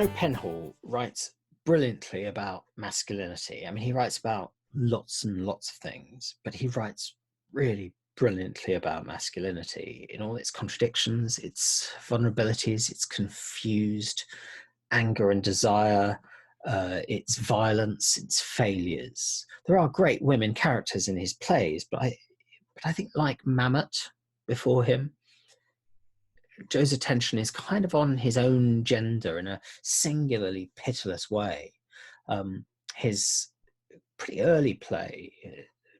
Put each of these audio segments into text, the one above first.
Joe Penhall writes brilliantly about masculinity. I mean, he writes about lots and lots of things, but he writes really brilliantly about masculinity in all its contradictions, its vulnerabilities, its confused anger and desire, its violence, its failures. There are great women characters in his plays, but I think, like Mamet before him, Joe's attention is kind of on his own gender in a singularly pitiless way. His pretty early play,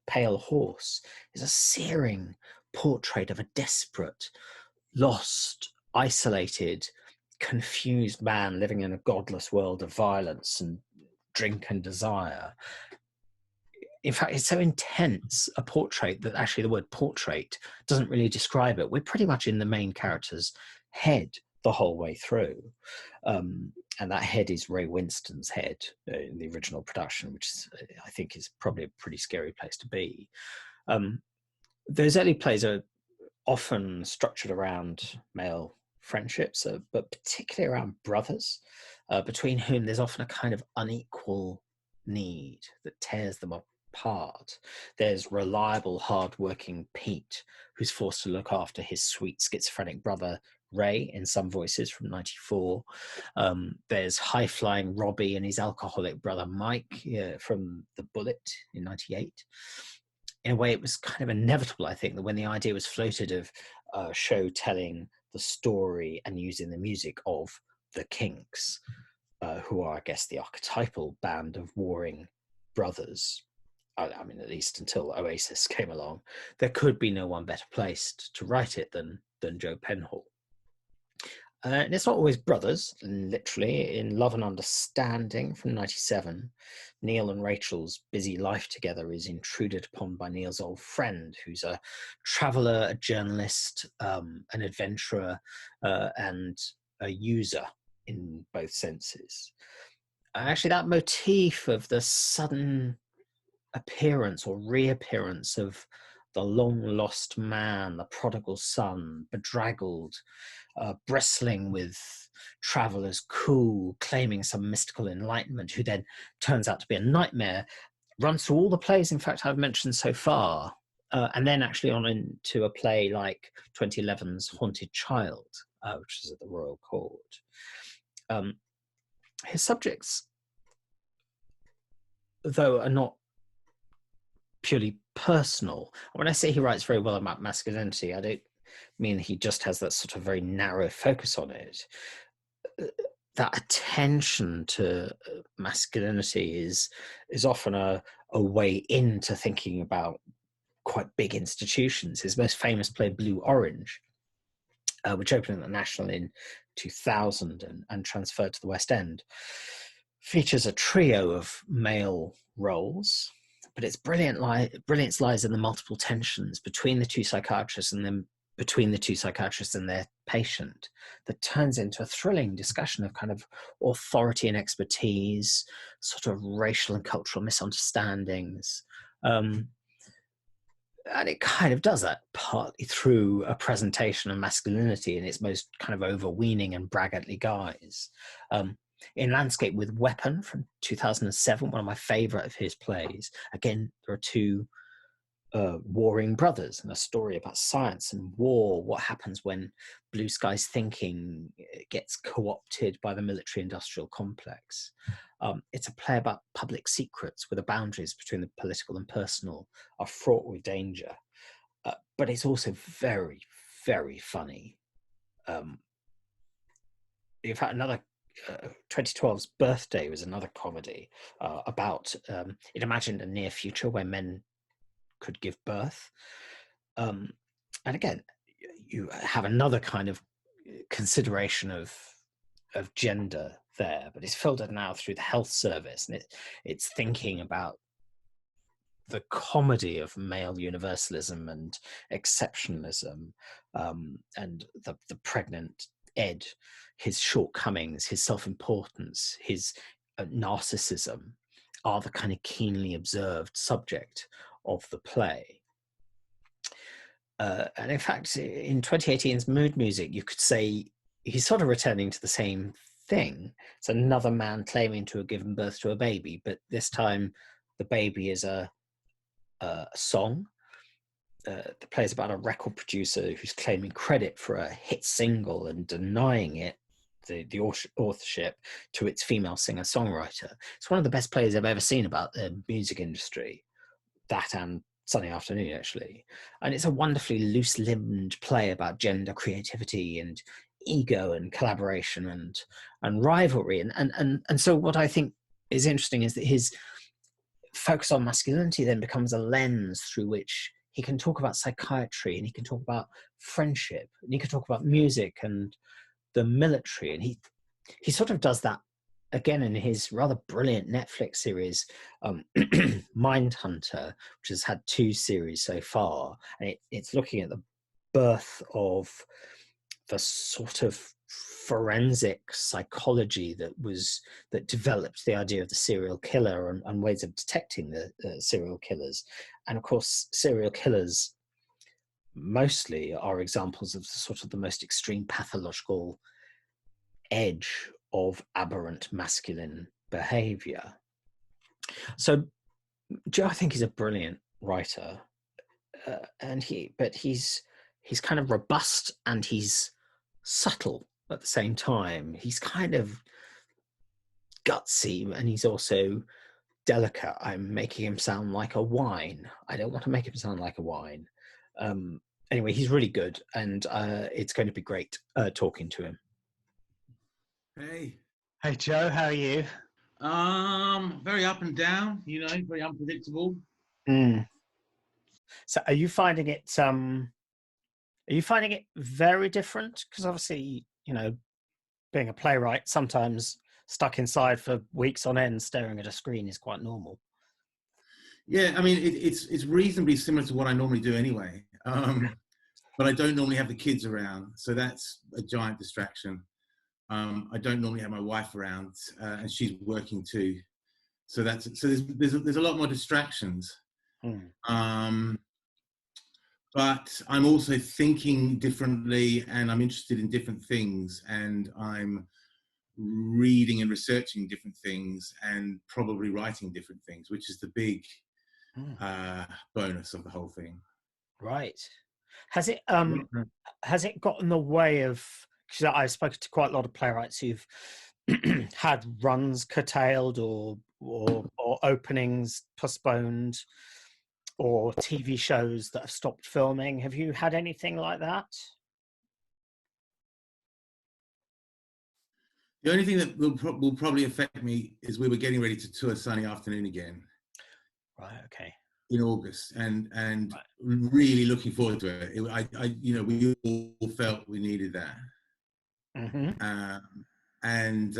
Pale Horse, is a searing portrait of a desperate, lost, isolated, confused man living in a godless world of violence and drink and desire. In fact, it's so intense a portrait that actually the word portrait doesn't really describe it. We're pretty much in the main character's head the whole way through. And that head is Ray Winston's head in the original production, which I think is probably a pretty scary place to be. Those early plays are often structured around male friendships, but particularly around brothers, between whom there's often a kind of unequal need that tears them apart. There's reliable, hard-working Pete, who's forced to look after his sweet schizophrenic brother Ray in Some Voices from '94. There's high-flying Robbie and his alcoholic brother Mike from The Bullet in '98. In a way, it was kind of inevitable, I think, that when the idea was floated of a show telling the story and using the music of the Kinks, who are, I guess, the archetypal band of warring brothers, I mean, at least until Oasis came along, there could be no one better placed to write it than Joe Penhall. And it's not always brothers, literally. In Love and Understanding from '97, Neil and Rachel's busy life together is intruded upon by Neil's old friend, who's a traveller, a journalist, an adventurer, and a user in both senses. Actually, that motif of the sudden appearance or reappearance of the long-lost man, the prodigal son, bedraggled, bristling with travelers, cool, claiming some mystical enlightenment, who then turns out to be a nightmare, runs through all the plays, in fact, I've mentioned so far, and then actually on into a play like 2011's Haunted Child, which is at the Royal Court. His subjects, though, are not purely personal. When I say he writes very well about masculinity, I don't mean he just has that sort of very narrow focus on it. That attention to masculinity is often a way into thinking about quite big institutions. His most famous play, Blue Orange, which opened at the National in 2000 and transferred to the West End, features a trio of male roles, but its brilliance lies in the multiple tensions between the two psychiatrists and then between the two psychiatrists and their patient, that turns into a thrilling discussion of kind of authority and expertise, sort of racial and cultural misunderstandings. And it kind of does that partly through a presentation of masculinity in its most kind of overweening and braggartly guise. In Landscape with Weapon from 2007, one of my favorite of his plays, again, there are two warring brothers and a story about science and war, what happens when blue skies thinking gets co-opted by the military-industrial complex. It's a play about public secrets where the boundaries between the political and personal are fraught with danger, but it's also very, very funny. In fact, another 2012's Birthday was another comedy about, it imagined a near future where men could give birth. And again, you have another kind of consideration of gender there, but it's filtered now through the health service, and it's thinking about the comedy of male universalism and exceptionalism, and the pregnant Ed, his shortcomings, his self-importance, his narcissism are the kind of keenly observed subject of the play. And in fact, in 2018's Mood Music, you could say he's sort of returning to the same thing. It's another man claiming to have given birth to a baby, but this time the baby is a song. The play is about a record producer who's claiming credit for a hit single and denying it, the authorship, to its female singer-songwriter. It's one of the best plays I've ever seen about the music industry, that and Sunny Afternoon, actually. And it's a wonderfully loose-limbed play about gender, creativity, and ego, and collaboration, and rivalry. And so what I think is interesting is that his focus on masculinity then becomes a lens through which he can talk about psychiatry, and he can talk about friendship, and he can talk about music and the military. And he sort of does that again in his rather brilliant Netflix series, Mindhunter, which has had 2 series so far. And it's looking at the birth of the sort of forensic psychology that developed the idea of the serial killer, and ways of detecting the serial killers. And of course, serial killers mostly are examples of the sort of the most extreme pathological edge of aberrant masculine behavior. So Joe, I think, he's a brilliant writer, but he's kind of robust, and he's subtle at the same time. He's kind of gutsy, and he's also delicate. I'm making him sound like a wine. I don't want to make him sound like a wine. Anyway, he's really good, and it's going to be great talking to him. Hey Joe, how are you? Very up and down, very unpredictable. So are you finding it very different? Because obviously, being a playwright, sometimes stuck inside for weeks on end staring at a screen is quite normal. Yeah, I mean, it's reasonably similar to what I normally do anyway. But I don't normally have the kids around, so that's a giant distraction. I don't normally have my wife around, and she's working too, so there's a lot more distractions. But I'm also thinking differently, and I'm interested in different things, and I'm reading and researching different things, and probably writing different things, which is the big bonus of the whole thing. Right. Has it got in the way of, because I've spoken to quite a lot of playwrights who've had runs curtailed, or openings postponed, or TV shows that have stopped filming. Have you had anything like that? The only thing that will probably affect me is we were getting ready to tour Sunny Afternoon again. Right. Okay. In August, and right. Really looking forward to it. We all felt we needed that. And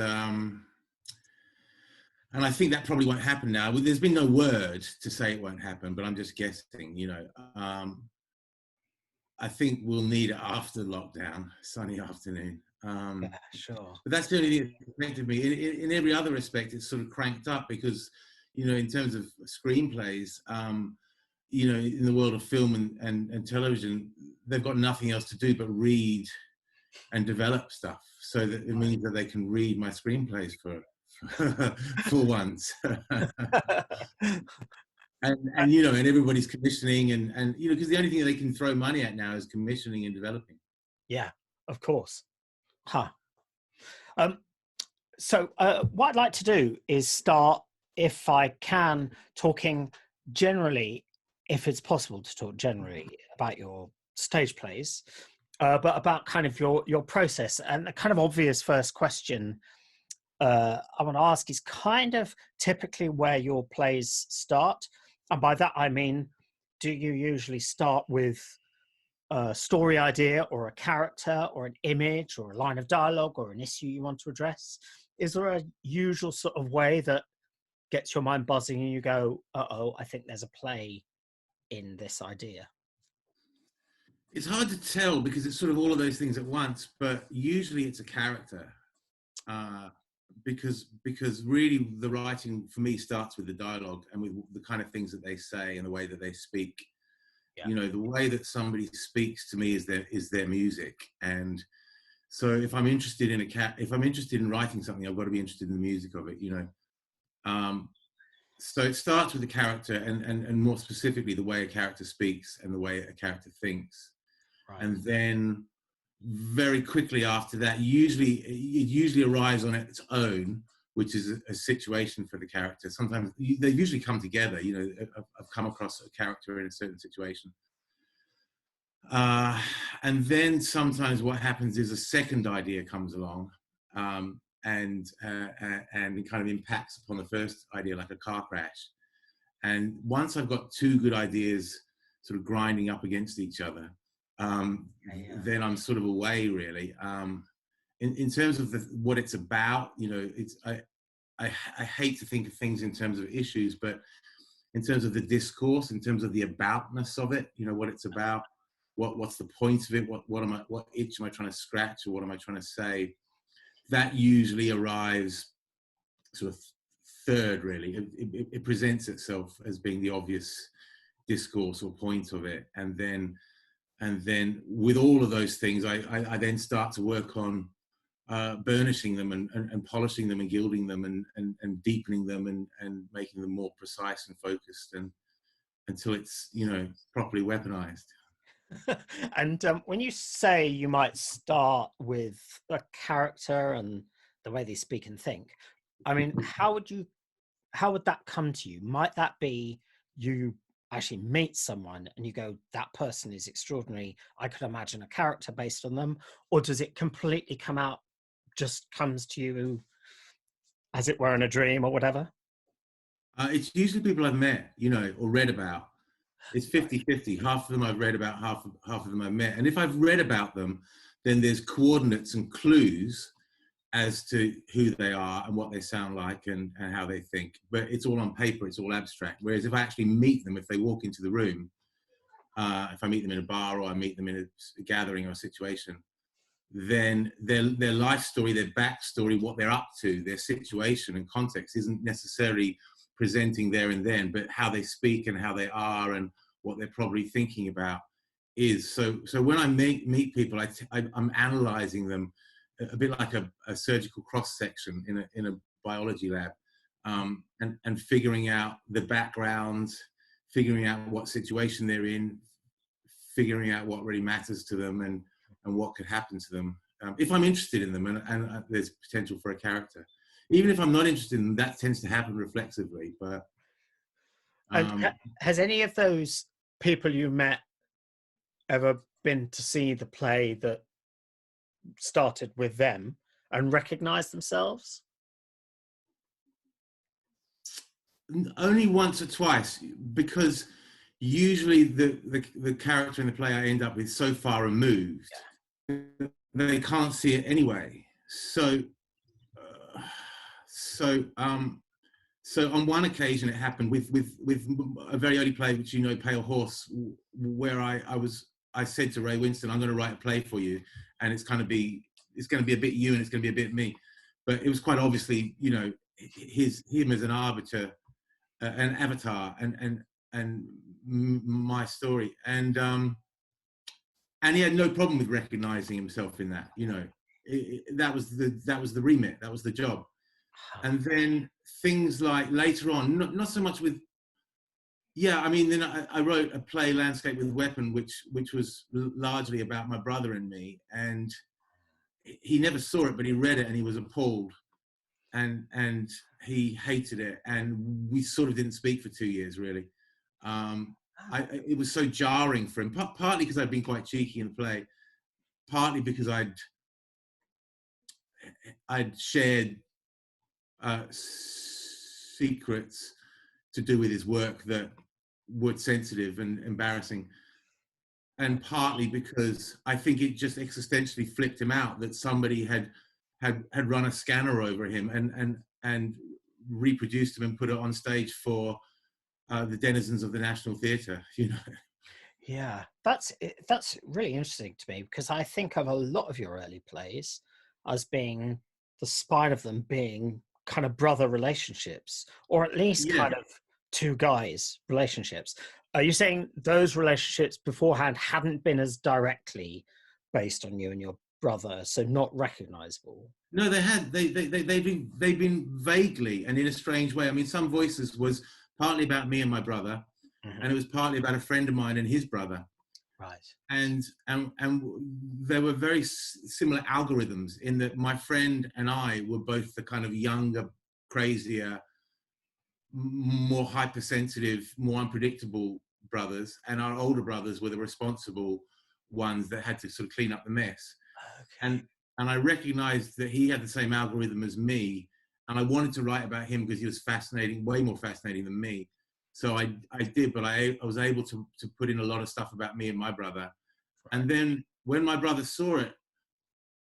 I think that probably won't happen now. There's been no word to say it won't happen, but I'm just guessing. I think we'll need it after lockdown, Sunny Afternoon. Yeah, sure. But that's the only thing that affected me. In every other respect, it's sort of cranked up because, in terms of screenplays, in the world of film and television, they've got nothing else to do but read and develop stuff. So that it means that they can read my screenplays for once. and everybody's commissioning and because the only thing that they can throw money at now is commissioning and developing. Yeah, of course. So what I'd like to do is start, if I can, talking generally, if it's possible to talk generally about your stage plays, but about kind of your process. And the kind of obvious first question I want to ask is kind of typically where your plays start. And by that, I mean, do you usually start with a story idea, or a character, or an image, or a line of dialogue, or an issue you want to address? Is there a usual sort of way that gets your mind buzzing and you go, uh-oh, I think there's a play in this idea? It's hard to tell because it's sort of all of those things at once, but usually it's a character. Because really the writing for me starts with the dialogue and with the kind of things that they say and the way that they speak. Yeah. The way that somebody speaks to me is their music. And So if I'm interested in if I'm interested in writing something, I've got to be interested in the music of it, you know. So it starts with the character and more specifically the way a character speaks and the way a character thinks. Right. And then very quickly after that, it usually arrives on its own, which is a situation for the character. Sometimes they usually come together. You know, I've come across a character in a certain situation. And then sometimes what happens is a second idea comes along, and it kind of impacts upon the first idea, like a car crash. And once I've got two good ideas sort of grinding up against each other, then I'm sort of away, really. In terms of what it's about, you know, I hate to think of things in terms of issues, but in terms of the discourse, in terms of the aboutness of it, you know, what it's about, what's the point of it, what itch am I trying to scratch, or what am I trying to say? That usually arrives sort of third, really. It presents itself as being the obvious discourse or point of it, and then with all of those things, I then start to work on burnishing them and polishing them and gilding them and deepening them and making them more precise and focused, and until it's, you know, properly weaponized. And when you say you might start with a character and the way they speak and think, I mean, how would that come to you? Might that be you actually meet someone and you go, that person is extraordinary, I could imagine a character based on them? Or does it completely just comes to you as it were in a dream or whatever? It's usually people I've met, you know, or read about. It's 50-50. Half of them I've read about, half of them I've met. And if I've read about them, then there's coordinates and clues as to who they are and what they sound like and how they think. But it's all on paper, it's all abstract. Whereas if I actually meet them, if they walk into the room, if I meet them in a bar or I meet them in a gathering or a situation, then their life story, their backstory, what they're up to, their situation and context isn't necessarily presenting there and then, but how they speak and how they are and what they're probably thinking about is. So when I meet people, I'm analyzing them a bit like a surgical cross section in a biology lab, and figuring out the background, figuring out what situation they're in, figuring out what really matters to them and what could happen to them. If I'm interested in them and there's potential for a character. Even if I'm not interested in them, that tends to happen reflexively. But has any of those people you met ever been to see the play that started with them and recognized themselves? Only once or twice, because usually the character in the play I end up with so far removed, they can't see it anyway. So on one occasion it happened with a very early play, which, you know, Pale Horse, where I said to Ray Winston, I'm going to write a play for you, and it's going to be a bit you and it's going to be a bit me. But it was quite obviously, you know, him as an arbiter, an avatar, and my story, and he had no problem with recognizing himself in that. You know, that was the remit, that was the job. And then things like later on, not so much with, I mean, then I wrote a play, Landscape with Weapon, which was largely about my brother and me, and he never saw it, but he read it and he was appalled, and he hated it, and we sort of didn't speak for 2 years, really. It was so jarring for him, partly because I'd been quite cheeky in the play, partly because I'd shared secrets to do with his work that were sensitive and embarrassing, and partly because I think it just existentially flipped him out that somebody had run a scanner over him and reproduced him and put it on stage for the denizens of the National Theatre, you know. Yeah, that's really interesting to me, because I think of a lot of your early plays as being, the spine of them being kind of brother relationships, or at least kind of two guys relationships. Are you saying those relationships beforehand hadn't been as directly based on you and your brother, so not recognizable. No, they've been vaguely and in a strange way. I mean, Some Voices was partly about me and my brother, and it was partly about a friend of mine and his brother. Right. And there were very similar algorithms in that my friend and I were both the kind of younger, crazier, more hypersensitive, more unpredictable brothers, and our older brothers were the responsible ones that had to sort of clean up the mess. Okay. And I recognized that he had the same algorithm as me, and I wanted to write about him because he was fascinating, way more fascinating than me. So I did, but I was able to put in a lot of stuff about me and my brother. Right. And then when my brother saw it,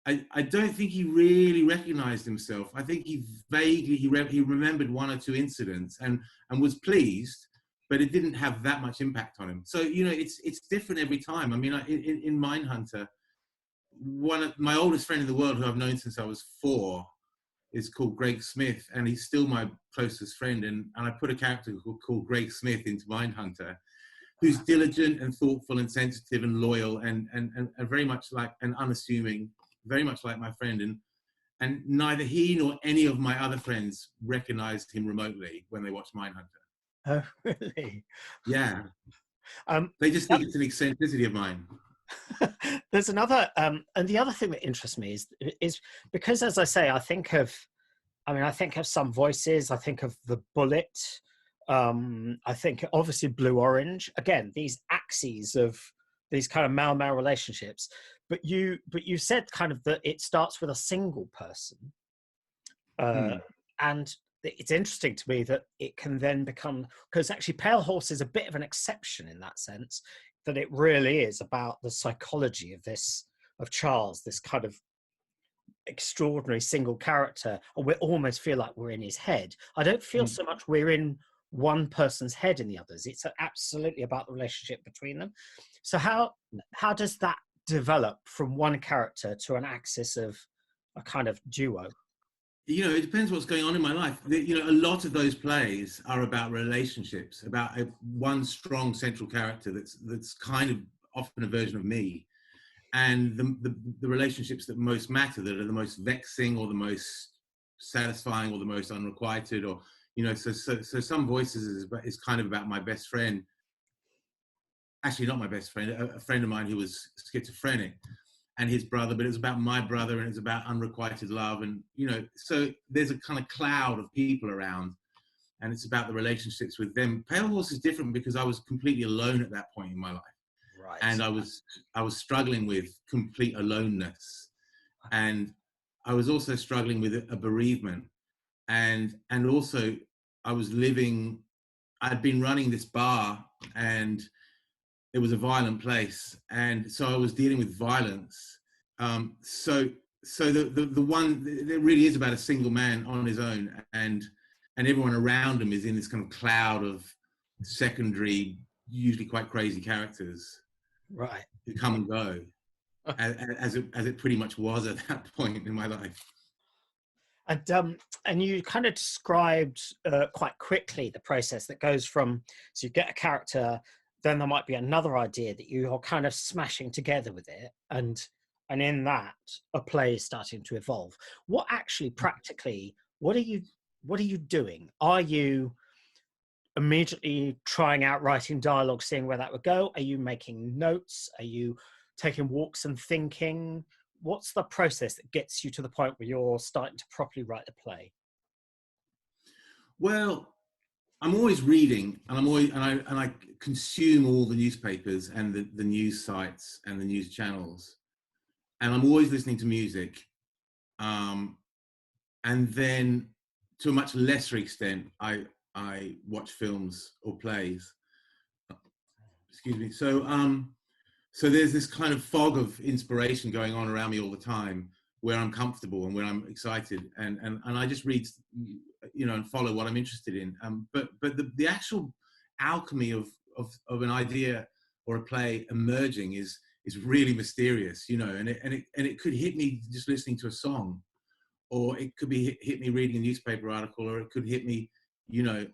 I don't think he really recognized himself. I think he vaguely, he remembered one or two incidents and was pleased, but it didn't have that much impact on him. So, you know, it's different every time. I mean, in Mindhunter, one of my oldest friend in the world, who I've known since I was 4, is called Greg Smith, and he's still my closest friend. And I put a character called Greg Smith into Mindhunter, who's diligent and thoughtful and sensitive and loyal and very much like and unassuming, very much like my friend. And neither he nor any of my other friends recognized him remotely when they watched Mindhunter. Oh, really? Yeah. Um, They just think it's an eccentricity of mine. There's another, and the other thing that interests me is because, as I say, I think of Some Voices, I think of The Bullet, I think obviously Blue Orange. Again, these axes of these kind of male-male relationships. But you said kind of that it starts with a single person, and it's interesting to me that it can then become, because actually Pale Horse is a bit of an exception in that sense, that it really is about the psychology of Charles, this kind of extraordinary single character, and we almost feel like we're in his head. I don't feel so much we're in one person's head in the others. It's absolutely about the relationship between them. So how does that develop from one character to an axis of a kind of duo? You know, it depends what's going on in my life. You know, a lot of those plays are about relationships, about one strong central character that's kind of often a version of me, and the relationships that most matter, that are the most vexing or the most satisfying or the most unrequited, or you know, so Some Voices is kind of about my best friend. Actually, not my best friend, a friend of mine who was schizophrenic, and his brother, but it was about my brother, and it's about unrequited love. And, you know, so there's a kind of cloud of people around, and it's about the relationships with them. Pale Horse is different because I was completely alone at that point in my life. Right. And I was struggling with complete aloneness. And I was also struggling with a bereavement. And also I'd been running this bar, and it was a violent place, and so I was dealing with violence. So the one, it really is about a single man on his own, and everyone around him is in this kind of cloud of secondary, usually quite crazy characters, Right. who come and go, as it pretty much was at that point in my life. And you kind of described quite quickly the process that goes from, so you get a character, then there might be another idea that you're kind of smashing together with it, and in that a play is starting to evolve. What actually practically, what are you doing? Are you immediately trying out writing dialogue, seeing where that would go? Are you making notes? Are you taking walks and thinking? What's the process that gets you to the point where you're starting to properly write the play? Well, I'm always reading, and I consume all the newspapers and the news sites and the news channels, and I'm always listening to music. And then, to a much lesser extent, I watch films or plays. Excuse me. So there's this kind of fog of inspiration going on around me all the time, where I'm comfortable and where I'm excited, and I just read, you know, and follow what I'm interested in. But the actual alchemy of an idea or a play emerging is really mysterious, you know, and it could hit me just listening to a song, or it could be hit me reading a newspaper article, or it could hit me, you know,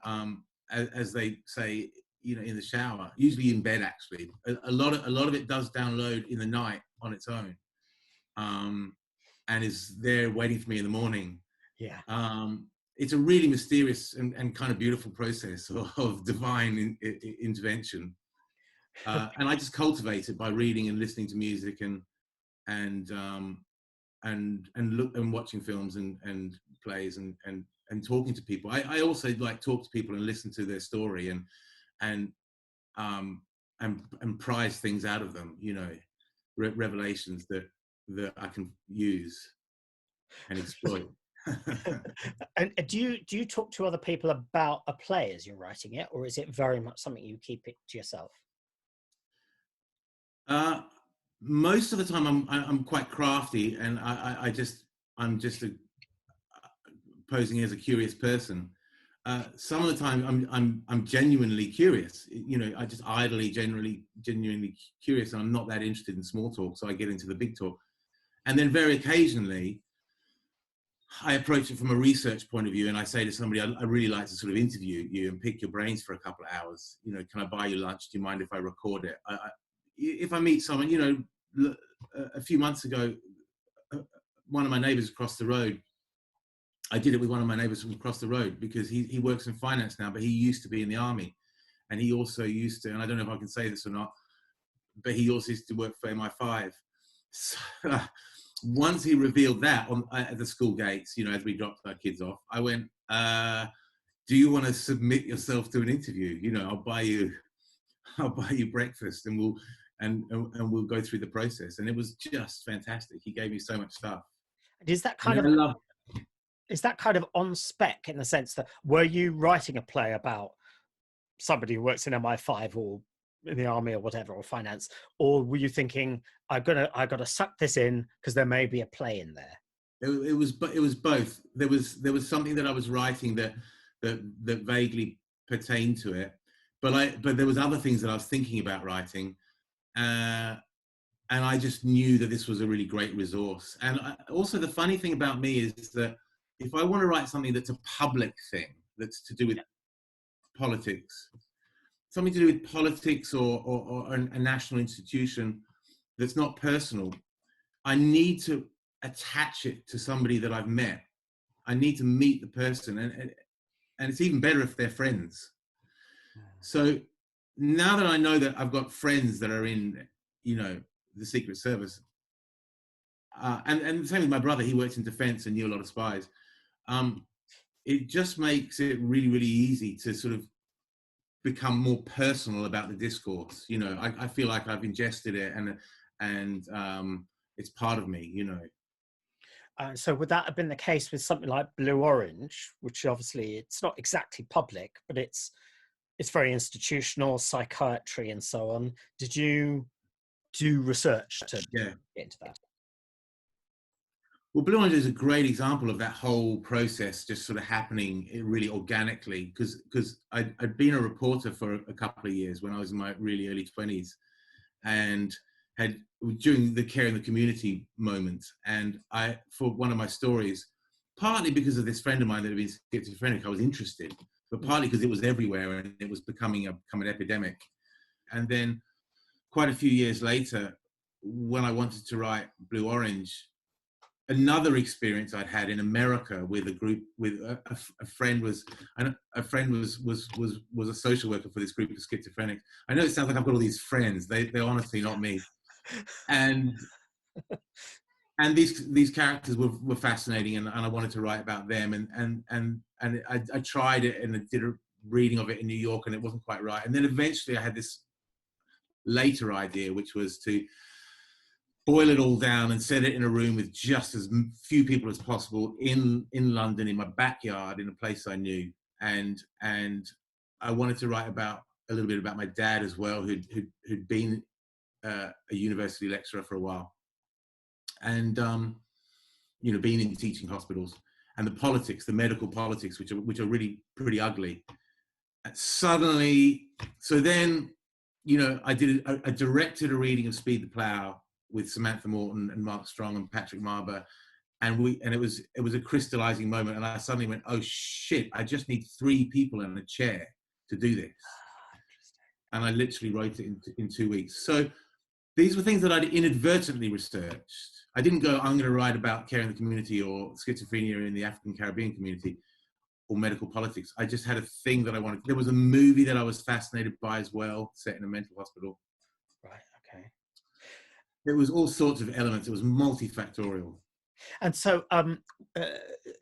as they say, you know, in the shower, usually in bed. Actually, a lot of it does download in the night on its own. and is there waiting for me in the morning. Yeah. It's a really mysterious and kind of beautiful process of divine intervention. And I just cultivate it by reading and listening to music and watching films and plays and talking to people. I also like talk to people and listen to their story and prize things out of them, you know, revelations that I can use and exploit. And do you talk to other people about a play as you're writing it, or is it very much something you keep it to yourself? Most of the time I'm quite crafty, and I'm just posing as a curious person. Some of the time I'm genuinely curious. You know, I just genuinely curious, and I'm not that interested in small talk, so I get into the big talk. And then very occasionally, I approach it from a research point of view, and I say to somebody, I really like to sort of interview you and pick your brains for a couple of hours. You know, can I buy you lunch? Do you mind if I record it? If I meet someone, you know, a few months ago, one of my neighbors across the road, I did it with one of my neighbors from across the road because he works in finance now, but he used to be in the army. And he also used to, and I don't know if I can say this or not, but he also used to work for MI5. So, once he revealed that at the school gates, you know, as we dropped our kids off, I went, do you want to submit yourself to an interview? You know, I'll buy you breakfast and we'll go through the process. And it was just fantastic. He gave me so much stuff. Is that kind of on spec, in the sense that, were you writing a play about somebody who works in MI5 or in the army or whatever, or finance, or were you thinking, I got to suck this in because there may be a play in there? It was both. There was something that I was writing that vaguely pertained to it, but there was other things that I was thinking about writing, and I just knew that this was a really great resource. And also the funny thing about me is that if I want to write something that's a public thing, that's to do with politics, something to do with politics or a national institution that's not personal, I need to attach it to somebody that I've met. I need to meet the person, and it's even better if they're friends. So now that I know that I've got friends that are in, you know, the Secret Service, and the same with my brother, he works in defense and knew a lot of spies. It just makes it really, really easy to sort of become more personal about the discourse. You know, I feel like I've ingested it and it's part of me, you know. So would that have been the case with something like Blue Orange, which obviously it's not exactly public, but it's very institutional, psychiatry and so on. Did you do research to get into that? Well, Blue Orange is a great example of that whole process just sort of happening really organically, because I'd been a reporter for a couple of years when I was in my really early 20s, and had, during the care in the community moment, and for one of my stories, partly because of this friend of mine that had been schizophrenic, I was interested, but partly because it was everywhere and it was becoming an epidemic. And then quite a few years later, when I wanted to write Blue Orange, another experience I'd had in America with a group, with a friend was a social worker for this group of schizophrenics. I know it sounds like I've got all these friends. They're honestly not me. And these characters were fascinating, and I wanted to write about them. And I tried it and I did a reading of it in New York, and it wasn't quite right. And then eventually I had this later idea, which was to boil it all down and set it in a room with just as few people as possible in London, in my backyard, in a place I knew. And I wanted to write a little bit about my dad as well, who'd been a university lecturer for a while, and you know, been in teaching hospitals, and the politics, the medical politics, which are really pretty ugly. And suddenly, so then, you know, I directed a reading of Speed the Plough with Samantha Morton and Mark Strong and Patrick Marber, and it was a crystallizing moment, and I suddenly went, oh shit, I just need 3 people in a chair to do this. And I literally wrote it in 2 weeks. So these were things that I'd inadvertently researched. I didn't go, I'm going to write about care in the community or schizophrenia in the African Caribbean community or medical politics. I just had a thing that I wanted. There was a movie that I was fascinated by as well, set in a mental hospital. Right. Okay. It was all sorts of elements. It was multifactorial. And so,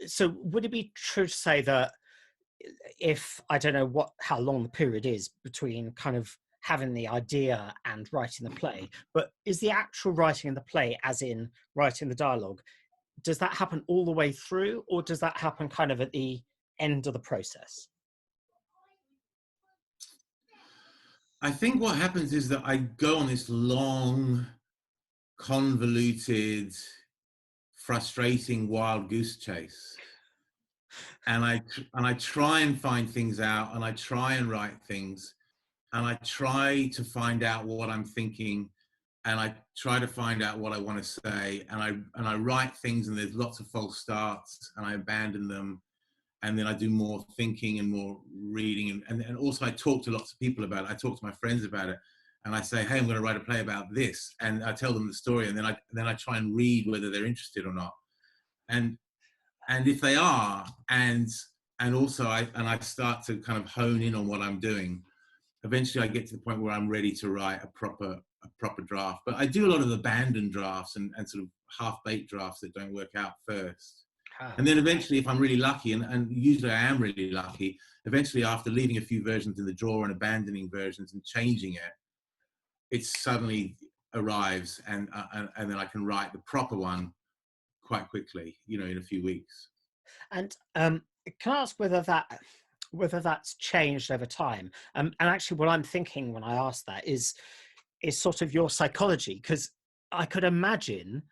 so would it be true to say that if I don't know how long the period is between kind of having the idea and writing the play, but is the actual writing of the play, as in writing the dialogue, does that happen all the way through, or does that happen kind of at the end of the process? I think what happens is that I go on this long, convoluted, frustrating wild goose chase, and I try and find things out, and I try and write things, and I try to find out what I'm thinking, and I try to find out what I want to say, and I write things, and there's lots of false starts, and I abandon them, and then I do more thinking and more reading, and also I talk to lots of people about it. I talk to my friends about it, and I say, hey, I'm going to write a play about this, and I tell them the story, and then I try and read whether they're interested or not, and if they are, and also I start to kind of hone in on what I'm doing. Eventually, I get to the point where I'm ready to write a proper draft. But I do a lot of abandoned drafts and sort of half-baked drafts that don't work out first. And then eventually, if I'm really lucky, and usually I am really lucky, eventually after leaving a few versions in the drawer and abandoning versions and changing it, it suddenly arrives, and then I can write the proper one quite quickly, you know, in a few weeks. And can I ask whether that's changed over time? And actually, what I'm thinking when I ask that is sort of your psychology, because I could imagine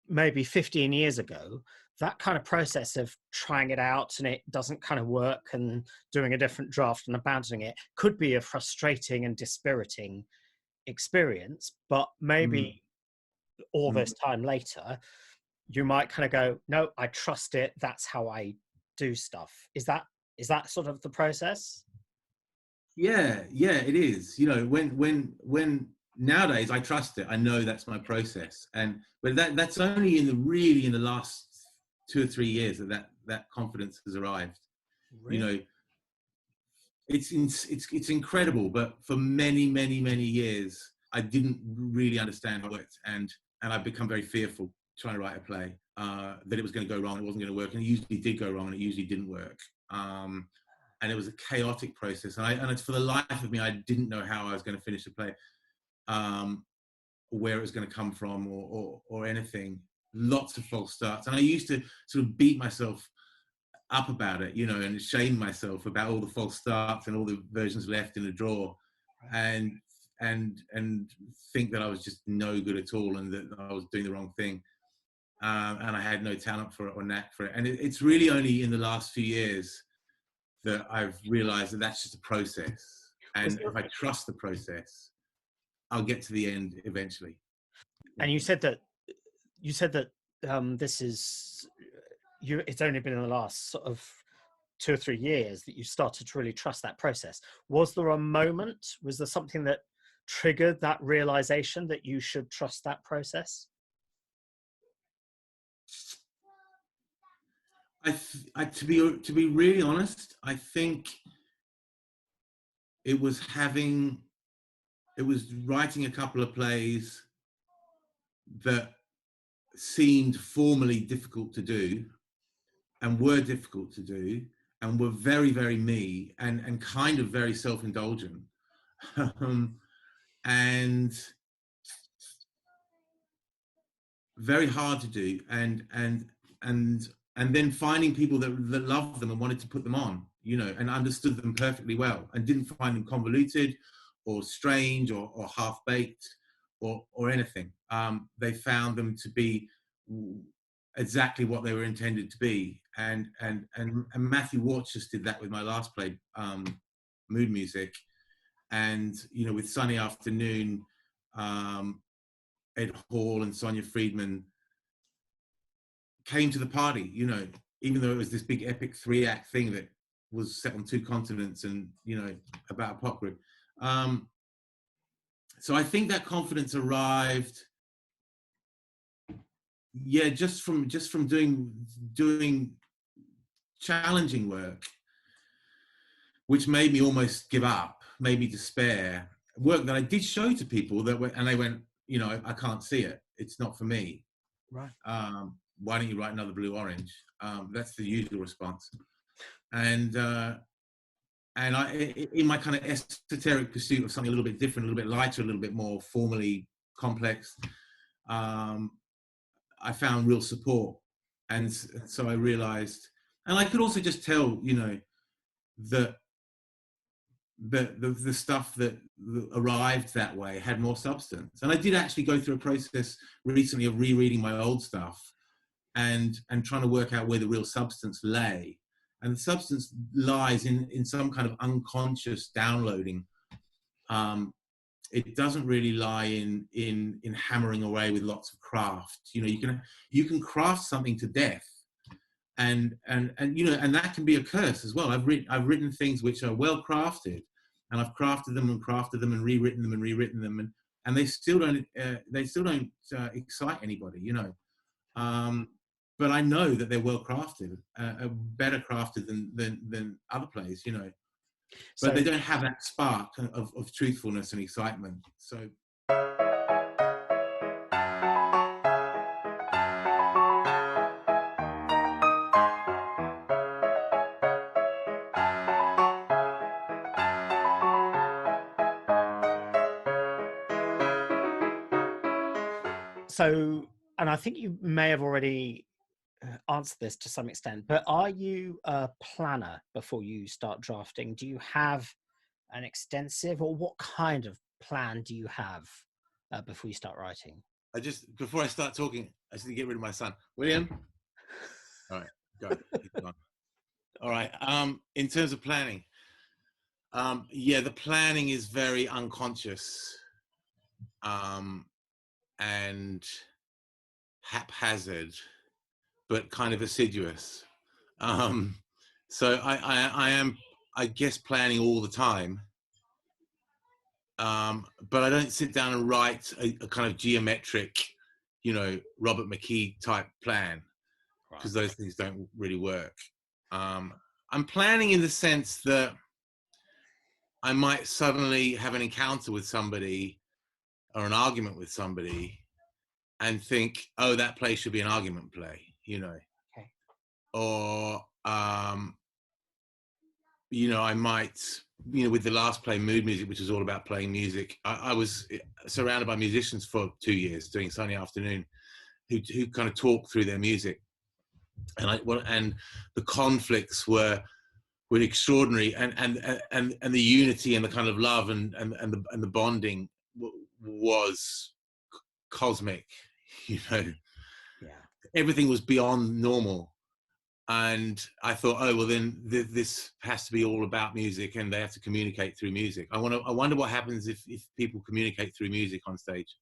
maybe 15 years ago that kind of process of trying it out and it doesn't kind of work and doing a different draft and abandoning it could be a frustrating and dispiriting experience. But maybe all this time later, you might kind of go, no, I trust it. That's how I do stuff. Is that sort of the process? Yeah, it is. You know, when nowadays I trust it. I know that's my process, but that's only in the last 2 or 3 years that confidence has arrived. Really? You know, it's incredible, but for many years I didn't really understand how it worked, and I've become very fearful trying to write a play, that it was going to go wrong, it wasn't going to work, and it usually did go wrong, and it usually didn't work. And it was a chaotic process, and it's for the life of me, I didn't know how I was going to finish the play, or where it was going to come from, or anything. Lots of false starts, and I used to sort of beat myself up about it, you know, and shame myself about all the false starts and all the versions left in the drawer, and think that I was just no good at all, and that I was doing the wrong thing, and I had no talent for it or knack for it. And it's really only in the last few years that I've realized that that's just a process, and if I trust the process, I'll get to the end eventually. And you said that this is it's only been in the last sort of 2 or 3 years that you started to really trust that process. Was there a moment, was there something that triggered that realization that you should trust that process? To be really honest, I think it was writing a couple of plays that seemed formally difficult to do, and were difficult to do, and were very me, and kind of very self-indulgent, and very hard to do, and then finding people that loved them and wanted to put them on, you know, and understood them perfectly well, and didn't find them convoluted or strange or half-baked or anything. They found them to be exactly what they were intended to be, and Matthew Warch just did that with my last play, Mood Music, and you know, with Sunny Afternoon, Ed Hall and Sonia Friedman came to the party, you know, even though it was this big epic 3-act thing that was set on 2 continents and, you know, about a pop group. So I think that confidence arrived yeah, just from doing challenging work, which made me almost give up, made me despair. Work that I did show to people and they went, I can't see it. It's not for me. Right. Why don't you write another Blue Orange? That's the usual response. And I, in my kind of esoteric pursuit of something a little bit different, a little bit lighter, a little bit more formally complex, I found real support. And so I realized, and I could also just tell, that the stuff that arrived that way had more substance. And I did actually go through a process recently of rereading my old stuff and trying to work out where the real substance lay. And the substance lies in some kind of unconscious downloading. It doesn't really lie in hammering away with lots of craft. You can craft something to death, and that can be a curse as well. I've written things which are well crafted, and I've crafted them and rewritten them, and they still don't excite anybody. But I know that they're well crafted, better crafted than other plays, but they don't have that spark of truthfulness and excitement. So, and I think you may have already answered this to some extent, but are you a planner before you start drafting? Do you have an extensive, or what kind of plan do you have before you start writing? Before I start talking, I just need to get rid of my son. William? All right, go. All right, in terms of planning, the planning is very unconscious and haphazard, but kind of assiduous. So I am, I guess, planning all the time. But I don't sit down and write a kind of geometric, Robert McKee type plan, because those things don't really work. I'm planning in the sense that I might suddenly have an encounter with somebody or an argument with somebody and think, oh, that play should be an argument play, Okay. Or, I might, with the last play, Mood Music, which was all about playing music, I was surrounded by musicians for 2 years doing Sunday Afternoon who kind of talk through their music. And the conflicts were extraordinary, and the unity and the kind of love and the bonding was cosmic. Yeah. Everything was beyond normal, and I thought, oh well, then this has to be all about music, and they have to communicate through music. I wonder what happens if people communicate through music on stage.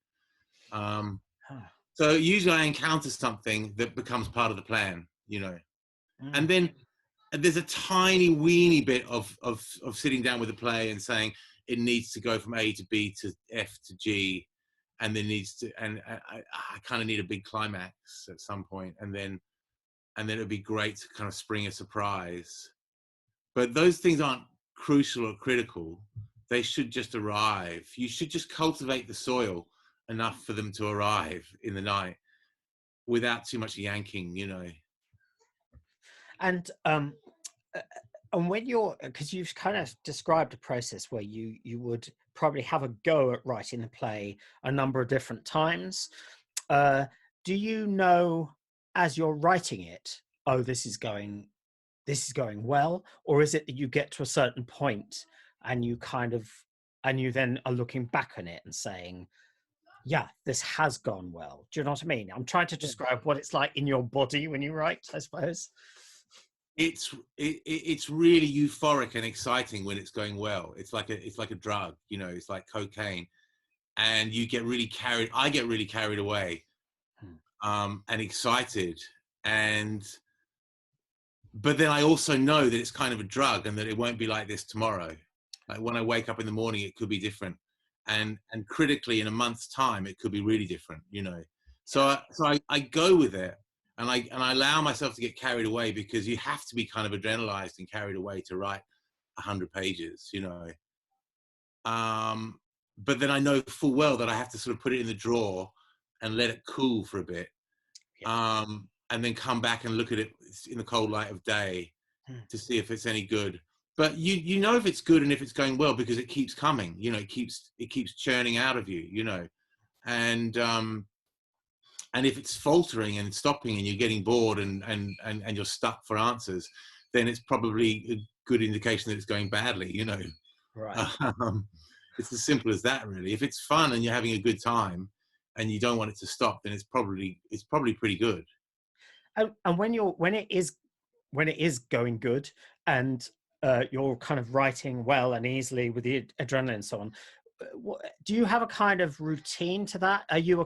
So usually I encounter something that becomes part of the plan, and then there's a tiny weeny bit of sitting down with a play and saying it needs to go from A to B to F to G, and there needs to, and I kind of need a big climax at some point, and then it would be great to kind of spring a surprise. But those things aren't crucial or critical. They should just arrive. You should just cultivate the soil enough for them to arrive in the night without too much yanking, And when because you've kind of described a process where you would probably have a go at writing the play a number of different times. Do you know, as you're writing it, oh, this is going well, or is it that you get to a certain point and you then are looking back on it and saying, yeah, this has gone well? Do you know what I mean? I'm trying to describe what it's like in your body when you write, I suppose. It's really euphoric and exciting when it's going well. It's like a drug, it's like cocaine, and I get really carried away, and excited, but then I also know that it's kind of a drug and that it won't be like this tomorrow. Like when I wake up in the morning, it could be different, and critically in a month's time, it could be really different, So I go with it, and I allow myself to get carried away, because you have to be kind of adrenalized and carried away to write 100 pages, you know. But then I know full well that I have to sort of put it in the drawer and let it cool for a bit, Yeah. and then come back and look at it in the cold light of day to see if it's any good. But you know if it's good and if it's going well, because it keeps coming, you know, it keeps churning out of you, you know. And if it's faltering and stopping and you're getting bored and you're stuck for answers, then it's probably a good indication that it's going badly, you know. Right. It's as simple as that, really. If it's fun and you're having a good time and you don't want it to stop, then it's probably pretty good. And when it is going good, and you're kind of writing well and easily with the adrenaline and so on, do you have a kind of routine to that? Are you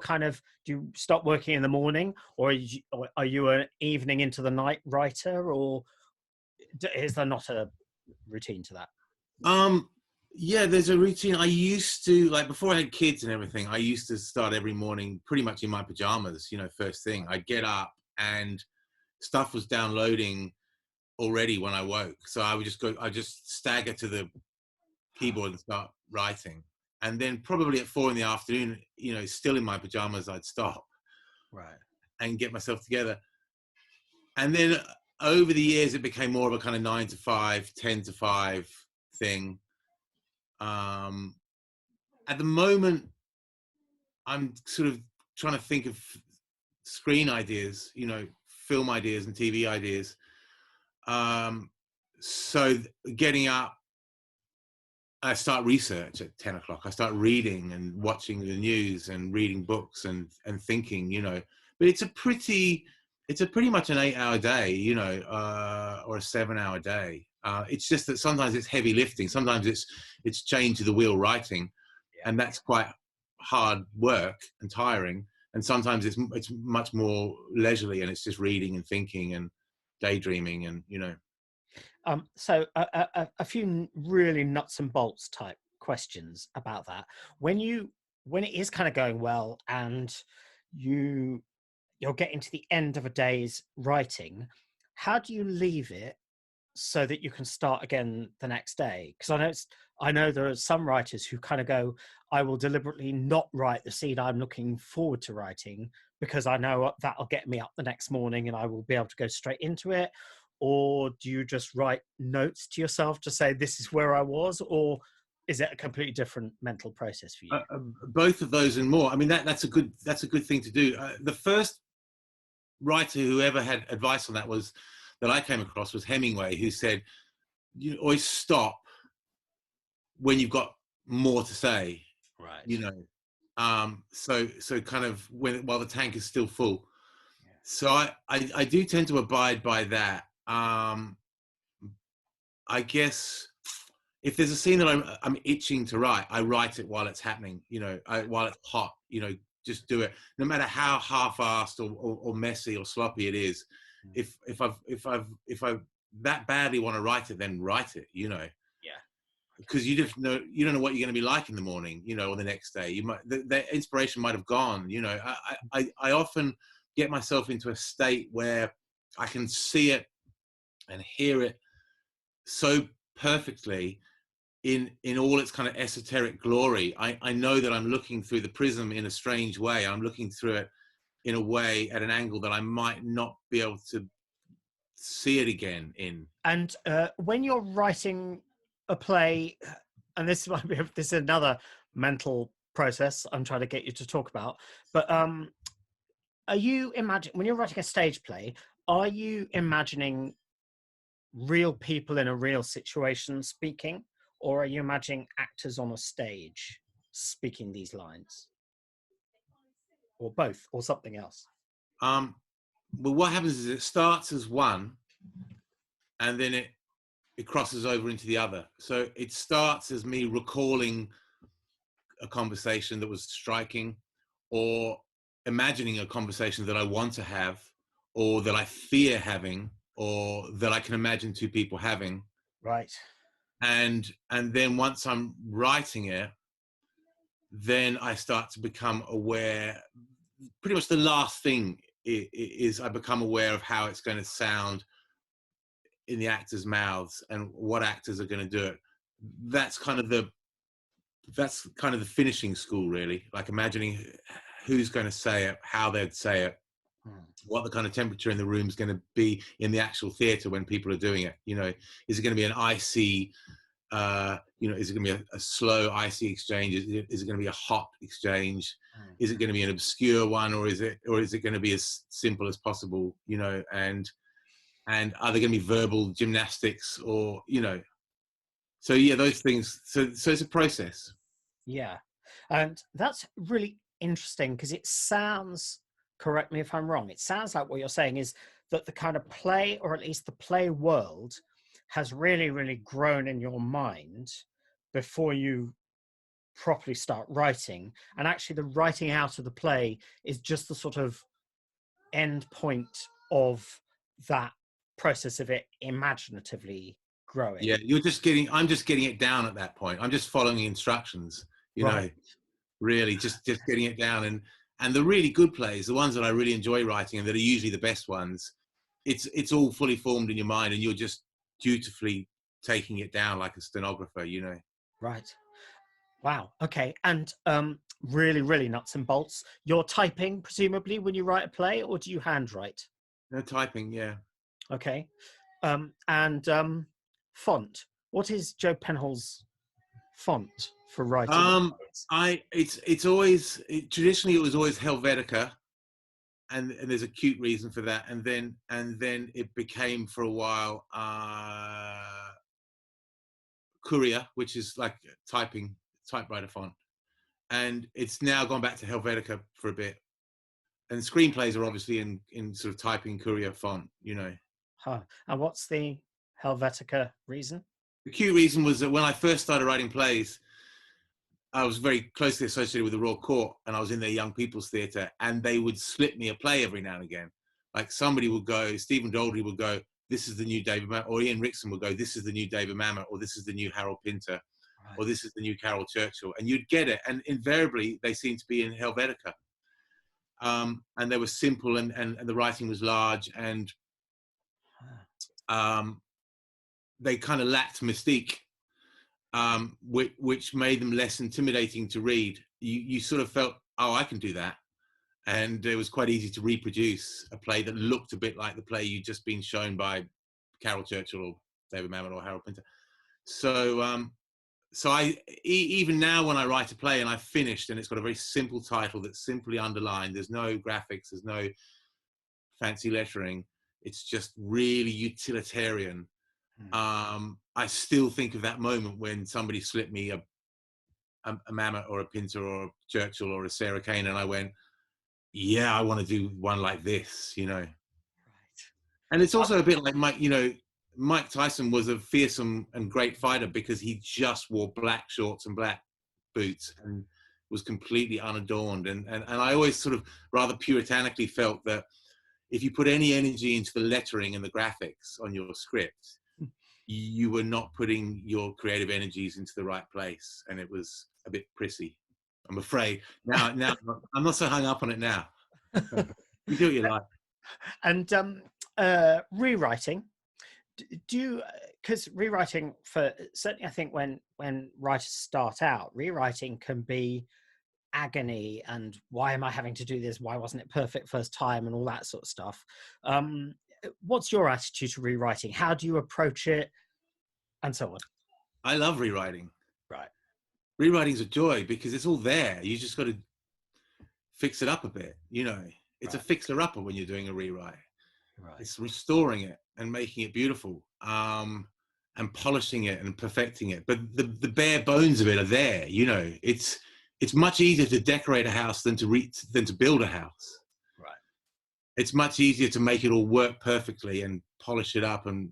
do you stop working in the morning, or are you an evening into the night writer, or is there not a routine to that? Yeah, there's a routine. I used to, like, before I had kids and everything, I used to start every morning pretty much in my pajamas, you know, first thing. I'd get up and stuff was downloading already when I woke. So I just stagger to the keyboard and start writing. And then probably at 4 PM, you know, still in my pajamas, I'd stop Right. and get myself together. And then over the years, it became more of a kind of 9 to 5, 10 to 5 thing. At the moment, I'm sort of trying to think of screen ideas, you know, film ideas and TV ideas. So getting up, I start research at 10 o'clock. I start reading and watching the news and reading books and thinking, you know. But it's a pretty much an 8-hour day, you know, or a 7-hour day. It's just that sometimes it's heavy lifting. Sometimes it's chained to the wheel writing, and that's quite hard work and tiring. And sometimes it's much more leisurely, and it's just reading and thinking and daydreaming, and you know. So a few really nuts and bolts type questions about that. When it is kind of going well, and you're getting to the end of a day's writing, how do you leave it so that you can start again the next day? Because I know there are some writers who kind of go, I will deliberately not write the scene I'm looking forward to writing, because I know that'll get me up the next morning and I will be able to go straight into it. Or do you just write notes to yourself to say this is where I was, or is it a completely different mental process for you? Both of those and more. I mean, that's a good thing to do. The first writer who ever had advice on that I came across was Hemingway, who said, you always stop when you've got more to say, Right. you know. So kind of while the tank is still full. Yeah. So I do tend to abide by that. I guess if there's a scene that I'm itching to write, I write it while it's happening, you know, while it's hot, you know, just do it, no matter how half-assed or messy or sloppy it is. If I that badly want to write it, then write it, you know. Yeah. Because you don't know what you're going to be like in the morning, you know, or the next day. You might the inspiration might have gone, you know. I often get myself into a state where I can see it and hear it so perfectly in all its kind of esoteric glory. I know that I'm looking through the prism in a strange way. I'm looking through it in a way at an angle that I might not be able to see it again in. And when you're writing a play, and this is another mental process I'm trying to get you to talk about, but are you when you're writing a stage play, are you imagining real people in a real situation speaking, or are you imagining actors on a stage speaking these lines, or both, or something else? But what happens is it starts as one, and then it crosses over into the other. So it starts as me recalling a conversation that was striking, or imagining a conversation that I want to have, or that I fear having, or that I can imagine two people having. Right. And then once I'm writing it, then I start to become aware pretty much the last thing is I become aware of how it's going to sound in the actors' mouths and what actors are going to do it. That's kind of the finishing school, really. Like imagining who's going to say it, how they'd say it, what the kind of temperature in the room is going to be in the actual theatre when people are doing it. You know, is it going to be an icy, is it going to be a slow icy exchange? Is it going to be a hot exchange? Is it going to be an obscure one, or is it going to be as simple as possible? You know, and are there going to be verbal gymnastics, or So yeah, those things. So it's a process. Yeah, and that's really interesting because it sounds, correct me if I'm wrong, it sounds like what you're saying is that the kind of play, or at least the play world, has really, really grown in your mind before you properly start writing. And actually the writing out of the play is just the sort of end point of that process of it imaginatively growing. Yeah, I'm just getting it down at that point. I'm just following instructions, Right. really just getting it down. And the really good plays, the ones that I really enjoy writing and that are usually the best ones, it's all fully formed in your mind and you're just dutifully taking it down like a stenographer, Right. Wow. Okay. And really, really nuts and bolts. You're typing presumably when you write a play, or do you handwrite? No typing, yeah. Okay. And font. What is Joe Penhall's font for writing? Traditionally it was always Helvetica, and there's a cute reason for that. And then it became for a while Courier, which is like typewriter font, and it's now gone back to Helvetica for a bit. And screenplays are obviously in sort of typing Courier font, Huh. And what's the Helvetica reason? The cute reason was that when I first started writing plays, I was very closely associated with the Royal Court, and I was in their Young People's Theatre, and they would slip me a play every now and again. Like somebody would go, Stephen Daldry would go, "This is the new David Mamet," or Ian Rickson would go, "This is the new David Mamet," or "This is the new Harold Pinter," Right. or "This is the new Carol Churchill," and you'd get it. And invariably, they seemed to be in Helvetica. And they were simple, and the writing was large, and they kind of lacked mystique. Which made them less intimidating to read. You sort of felt, oh, I can do that. And it was quite easy to reproduce a play that looked a bit like the play you'd just been shown by Carol Churchill or David Mamet or Harold Pinter. So even now when I write a play and I've finished and it's got a very simple title that's simply underlined, there's no graphics, there's no fancy lettering, it's just really utilitarian. I still think of that moment when somebody slipped me a Mamet or a Pinter or a Churchill or a Sarah Kane, and I went, yeah, I want to do one like this, Right. And it's also a bit like Mike Tyson was a fearsome and great fighter because he just wore black shorts and black boots and was completely unadorned. And I always sort of rather puritanically felt that if you put any energy into the lettering and the graphics on your script, you were not putting your creative energies into the right place, and it was a bit prissy, I'm afraid. Now I'm not so hung up on it now. You do what you like. And rewriting, do you, because rewriting, for certainly I think when writers start out, rewriting can be agony and why am I having to do this, why wasn't it perfect first time, and all that sort of stuff. What's your attitude to rewriting? How do you approach it, and so on? I love rewriting. Right. Rewriting's a joy because it's all there. You just got to fix it up a bit. It's a fixer-upper when you're doing a rewrite. Right. It's restoring it and making it beautiful, and polishing it and perfecting it. But the bare bones of it are there. It's much easier to decorate a house than to build a house. Right. It's much easier to make it all work perfectly and polish it up and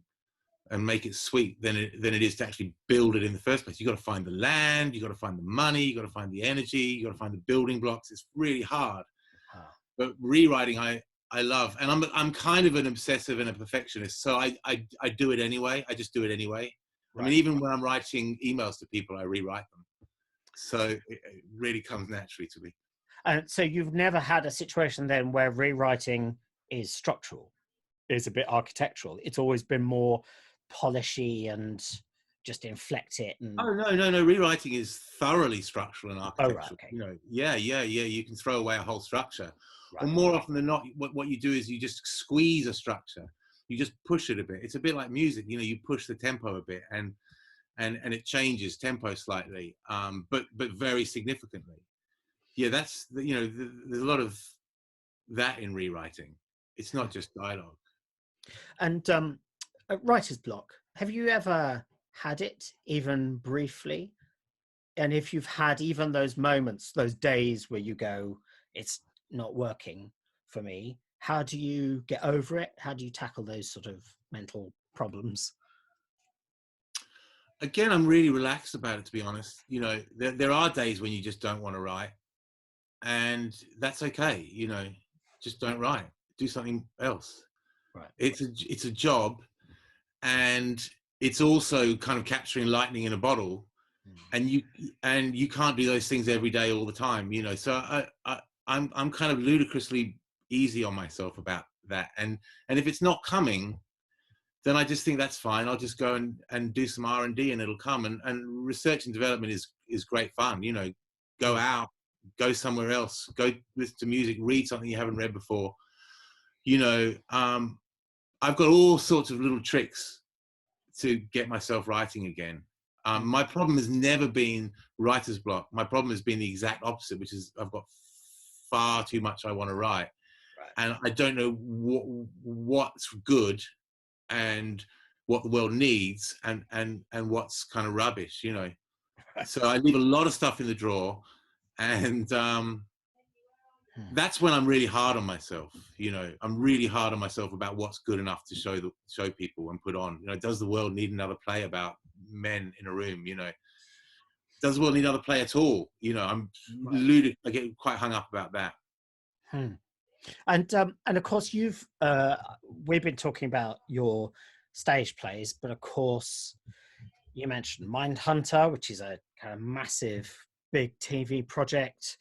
make it sweet than it is to actually build it in the first place. You got to find the land, you got to find the money, you got to find the energy, you got to find the building blocks. It's really hard. But rewriting, I love, and I'm kind of an obsessive and a perfectionist, so I do it anyway. I just do it anyway. Right. I mean, even when I'm writing emails to people, I rewrite them. So it really comes naturally to me. And so you've never had a situation then where rewriting is structural, is a bit architectural. It's always been more polishy and just inflect it. And Oh no! Rewriting is thoroughly structural and oh right, architectural. okay, You know, yeah. You can throw away a whole structure, or right, more often than not, what you do is you just squeeze a structure. You just push it a bit. It's a bit like music. You know, you push the tempo a bit, and it changes tempo slightly, but very significantly. Yeah, that's there's a lot of that in rewriting. It's not just dialogue. And writer's block. Have you ever had it, even briefly? And if you've had even those moments, those days where you go, it's not working for me, how do you get over it? How do you tackle those sort of mental problems? Again, I'm really relaxed about it, to be honest. You know, there are days when you just don't want to write, and that's okay. You know, just don't write. Do something else. Right. It's a job, and it's also kind of capturing lightning in a bottle, and you can't do those things every day all the time. You know, so I'm kind of ludicrously easy on myself about that, and if it's not coming, then I just think that's fine. I'll just go and do some R&D and it'll come. And research and development is great fun. You know, go out, go somewhere else, go listen to music, read something you haven't read before. You know, I've got all sorts of little tricks to get myself writing again. My problem has never been writer's block. My problem has been the exact opposite, which is I've got far too much I want to write. Right. And I don't know what's good and what the world needs and what's kind of rubbish, you know. So I leave a lot of stuff in the drawer, and that's when I'm really hard on myself. You know, I'm really hard on myself about what's good enough to show people and put on. You know, does the world need another play about men in a room? You know, does the world need another play at all? You know, I get quite hung up about that. And of course we've been talking about your stage plays, but of course you mentioned Mindhunter, which is a kind of massive big TV project.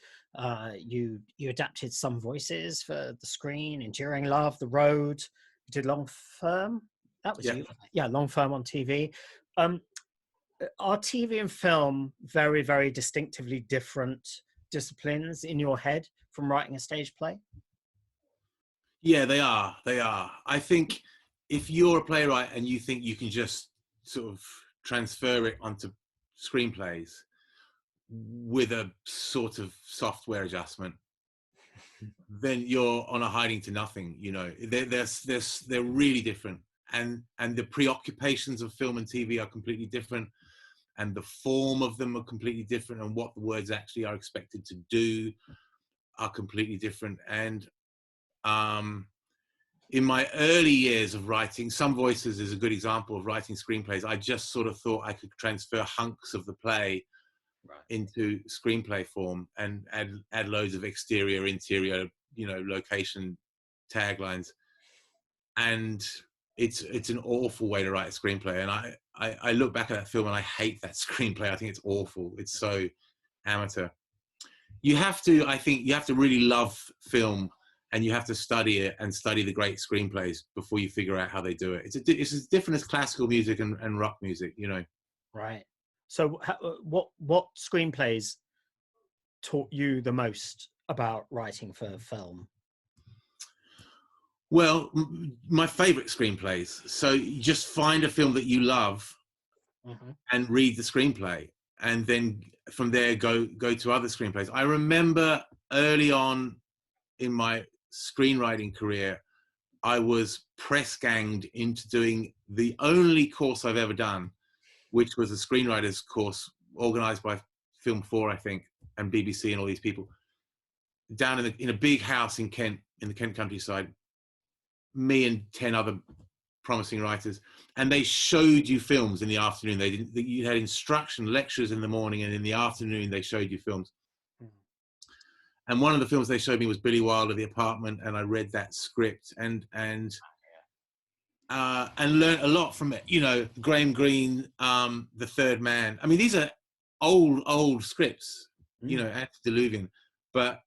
You adapted some voices for the screen, Enduring Love, The Road. You did Long Firm. That was you. Yeah, Long Firm on TV. Are TV and film very, very distinctively different disciplines in your head from writing a stage play? Yeah, they are. I think if you're a playwright and you think you can just sort of transfer it onto screenplays with a sort of software adjustment, then you're on a hiding to nothing. You know, they're really different, and the preoccupations of film and TV are completely different, and the form of them are completely different, and what the words actually are expected to do are completely different. And in my early years of writing, Some Voices is a good example of writing screenplays. I just sort of thought I could transfer hunks of the play into screenplay form and add loads of exterior, interior, you know, location taglines. And it's an awful way to write a screenplay. And I look back at that film and I hate that screenplay. I think it's awful. It's so amateur. I think you have to really love film, and you have to study it and study the great screenplays before you figure out how they do it. It's as different as classical music and rock music, you know. Right. So what screenplays taught you the most about writing for film? Well, my favorite screenplays. So you just find a film that you love and read the screenplay, and then from there go to other screenplays. I remember early on in my screenwriting career, I was press ganged into doing the only course I've ever done, which was a screenwriters course organized by Film 4, I think, and BBC and all these people, down in a big house in Kent, in the Kent countryside, me and 10 other promising writers, and they showed you films in the afternoon. You had instruction lectures in the morning, and in the afternoon they showed you films. And one of the films they showed me was Billy Wilder, The Apartment, and I read that script and learned a lot from it. You know, Graham Greene, The Third Man. I mean, these are old scripts, you know, antediluvian. but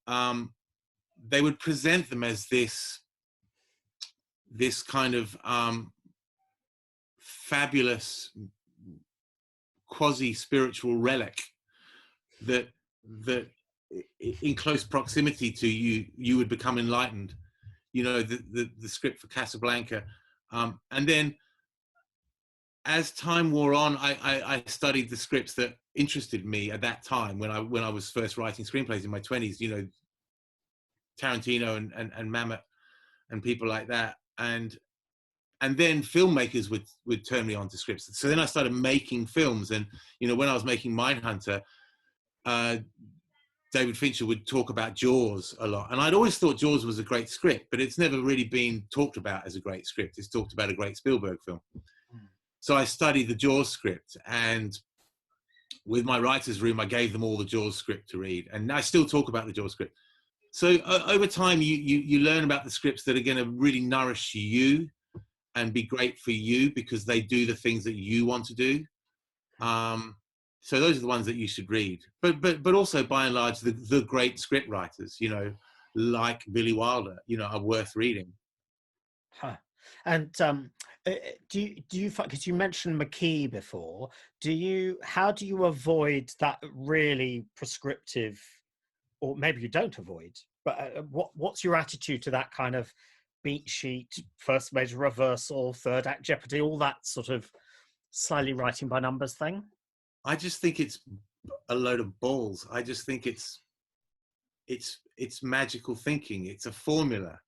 they would present them as this kind of fabulous quasi-spiritual relic that in close proximity to you would become enlightened. You know, the script for Casablanca, and then as time wore on, I studied the scripts that interested me at that time when I was first writing screenplays in my 20s. You know, Tarantino and Mamet and people like that, and then filmmakers would turn me on to scripts. So then I started making films, and you know, when I was making Mindhunter, David Fincher would talk about Jaws a lot, and I'd always thought Jaws was a great script, but it's never really been talked about as a great script. It's talked about a great Spielberg film. So I studied the Jaws script, and with my writer's room, I gave them all the Jaws script to read, and I still talk about the Jaws script. So over time, you learn about the scripts that are going to really nourish you and be great for you because they do the things that you want to do. So those are the ones that you should read. But also, by and large, the great script writers, you know, like Billy Wilder, you know, are worth reading. Huh. And do you because you mentioned McKee before, how do you avoid that really prescriptive, or maybe you don't avoid, but what's your attitude to that kind of beat sheet, first major reversal, third act jeopardy, all that sort of slightly writing by numbers thing? I just think it's a load of balls. I just think it's magical thinking. It's a formula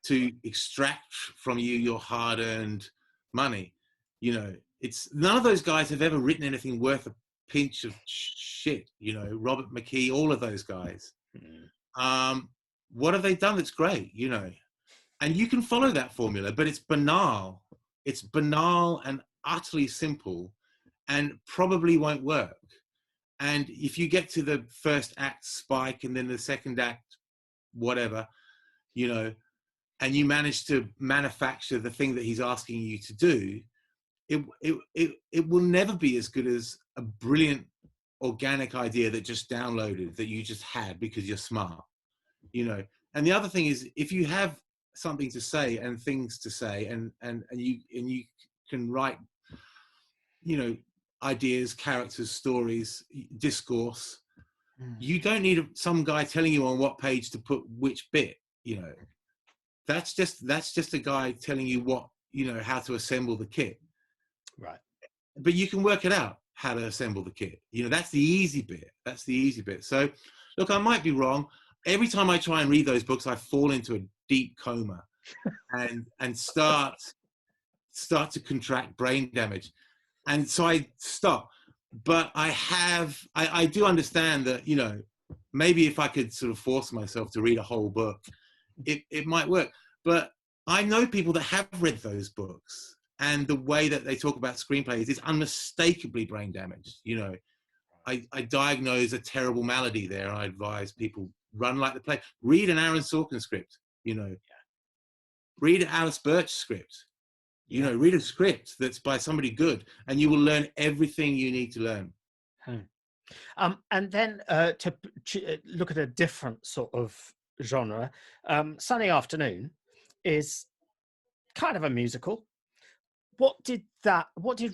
to extract from you your hard-earned money. You know, it's none of those guys have ever written anything worth a pinch of shit. You know, Robert McKee, all of those guys. What have they done that's great? You know, and you can follow that formula, but it's banal. It's banal and utterly simple, and probably won't work. And if you get to the first act spike and then the second act, whatever, you know, and you manage to manufacture the thing that he's asking you to do, it will never be as good as a brilliant organic idea that just downloaded, that you just had because you're smart, you know. And the other thing is, if you have something to say and things to say, and you can write, you know, ideas, characters, stories, discourse, you don't need some guy telling you on what page to put which bit, you know. That's just a guy telling you what, you know, how to assemble the kit. Right. But you can work it out, how to assemble the kit. You know, that's the easy bit. That's the easy bit. So, look, I might be wrong. Every time I try and read those books, I fall into a deep coma and start to contract brain damage. And so I stop. But I do understand that, you know, maybe if I could sort of force myself to read a whole book, it might work. But I know people that have read those books, and the way that they talk about screenplays is unmistakably brain damaged. You know, I diagnose a terrible malady there. I advise people run like the play. Read an Aaron Sorkin script, you know. Read an Alice Birch script. You know, read a script that's by somebody good, and you will learn everything you need to learn. And then to look at a different sort of genre, Sunny Afternoon is kind of a musical. What did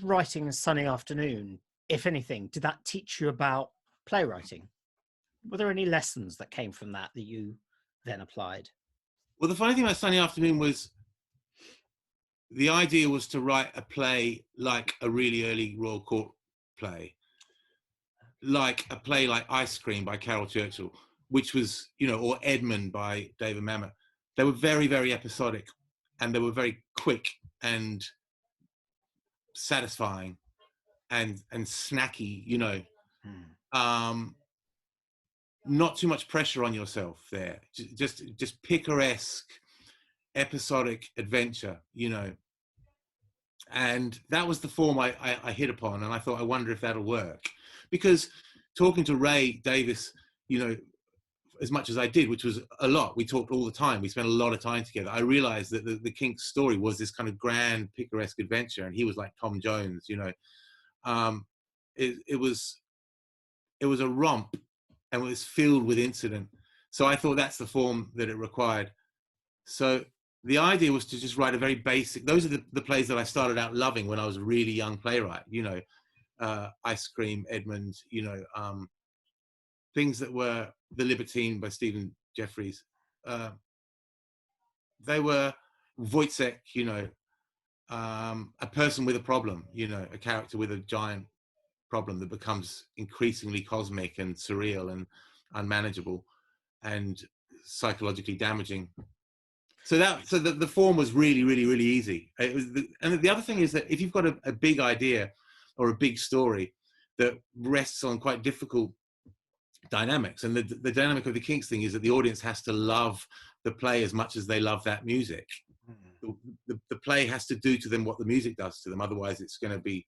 writing Sunny Afternoon, if anything, did that teach you about playwriting? Were there any lessons that came from that you then applied? Well, the funny thing about Sunny Afternoon was, the idea was to write a play like a really early Royal Court play, like a play like Ice Cream by Carol Churchill, which was, you know, or Edmund by David Mamet. They were very, very episodic, and they were very quick and satisfying and snacky, you know. Not too much pressure on yourself there. Just picaresque, episodic adventure, you know. And that was the form I hit upon, and I thought, I wonder if that'll work. Because talking to Ray Davis, you know, as much as I did, which was a lot, we talked all the time, we spent a lot of time together, I realized that the Kinks story was this kind of grand picaresque adventure, and he was like Tom Jones, you know. It was a romp, and it was filled with incident. So I thought that's the form that it required. So the idea was to just write a very basic, those are the plays that I started out loving when I was a really young playwright, you know, Ice Cream, Edmund, you know, things that were The Libertine by Stephen Jeffries. They were Wojciech, you know, a person with a problem, you know, a character with a giant problem that becomes increasingly cosmic and surreal and unmanageable and psychologically damaging. So the form was really, really, really easy. It was and the other thing is that if you've got a big idea or a big story that rests on quite difficult dynamics, and the dynamic of the Kinks thing is that the audience has to love the play as much as they love that music. The play has to do to them what the music does to them. Otherwise, it's going to be,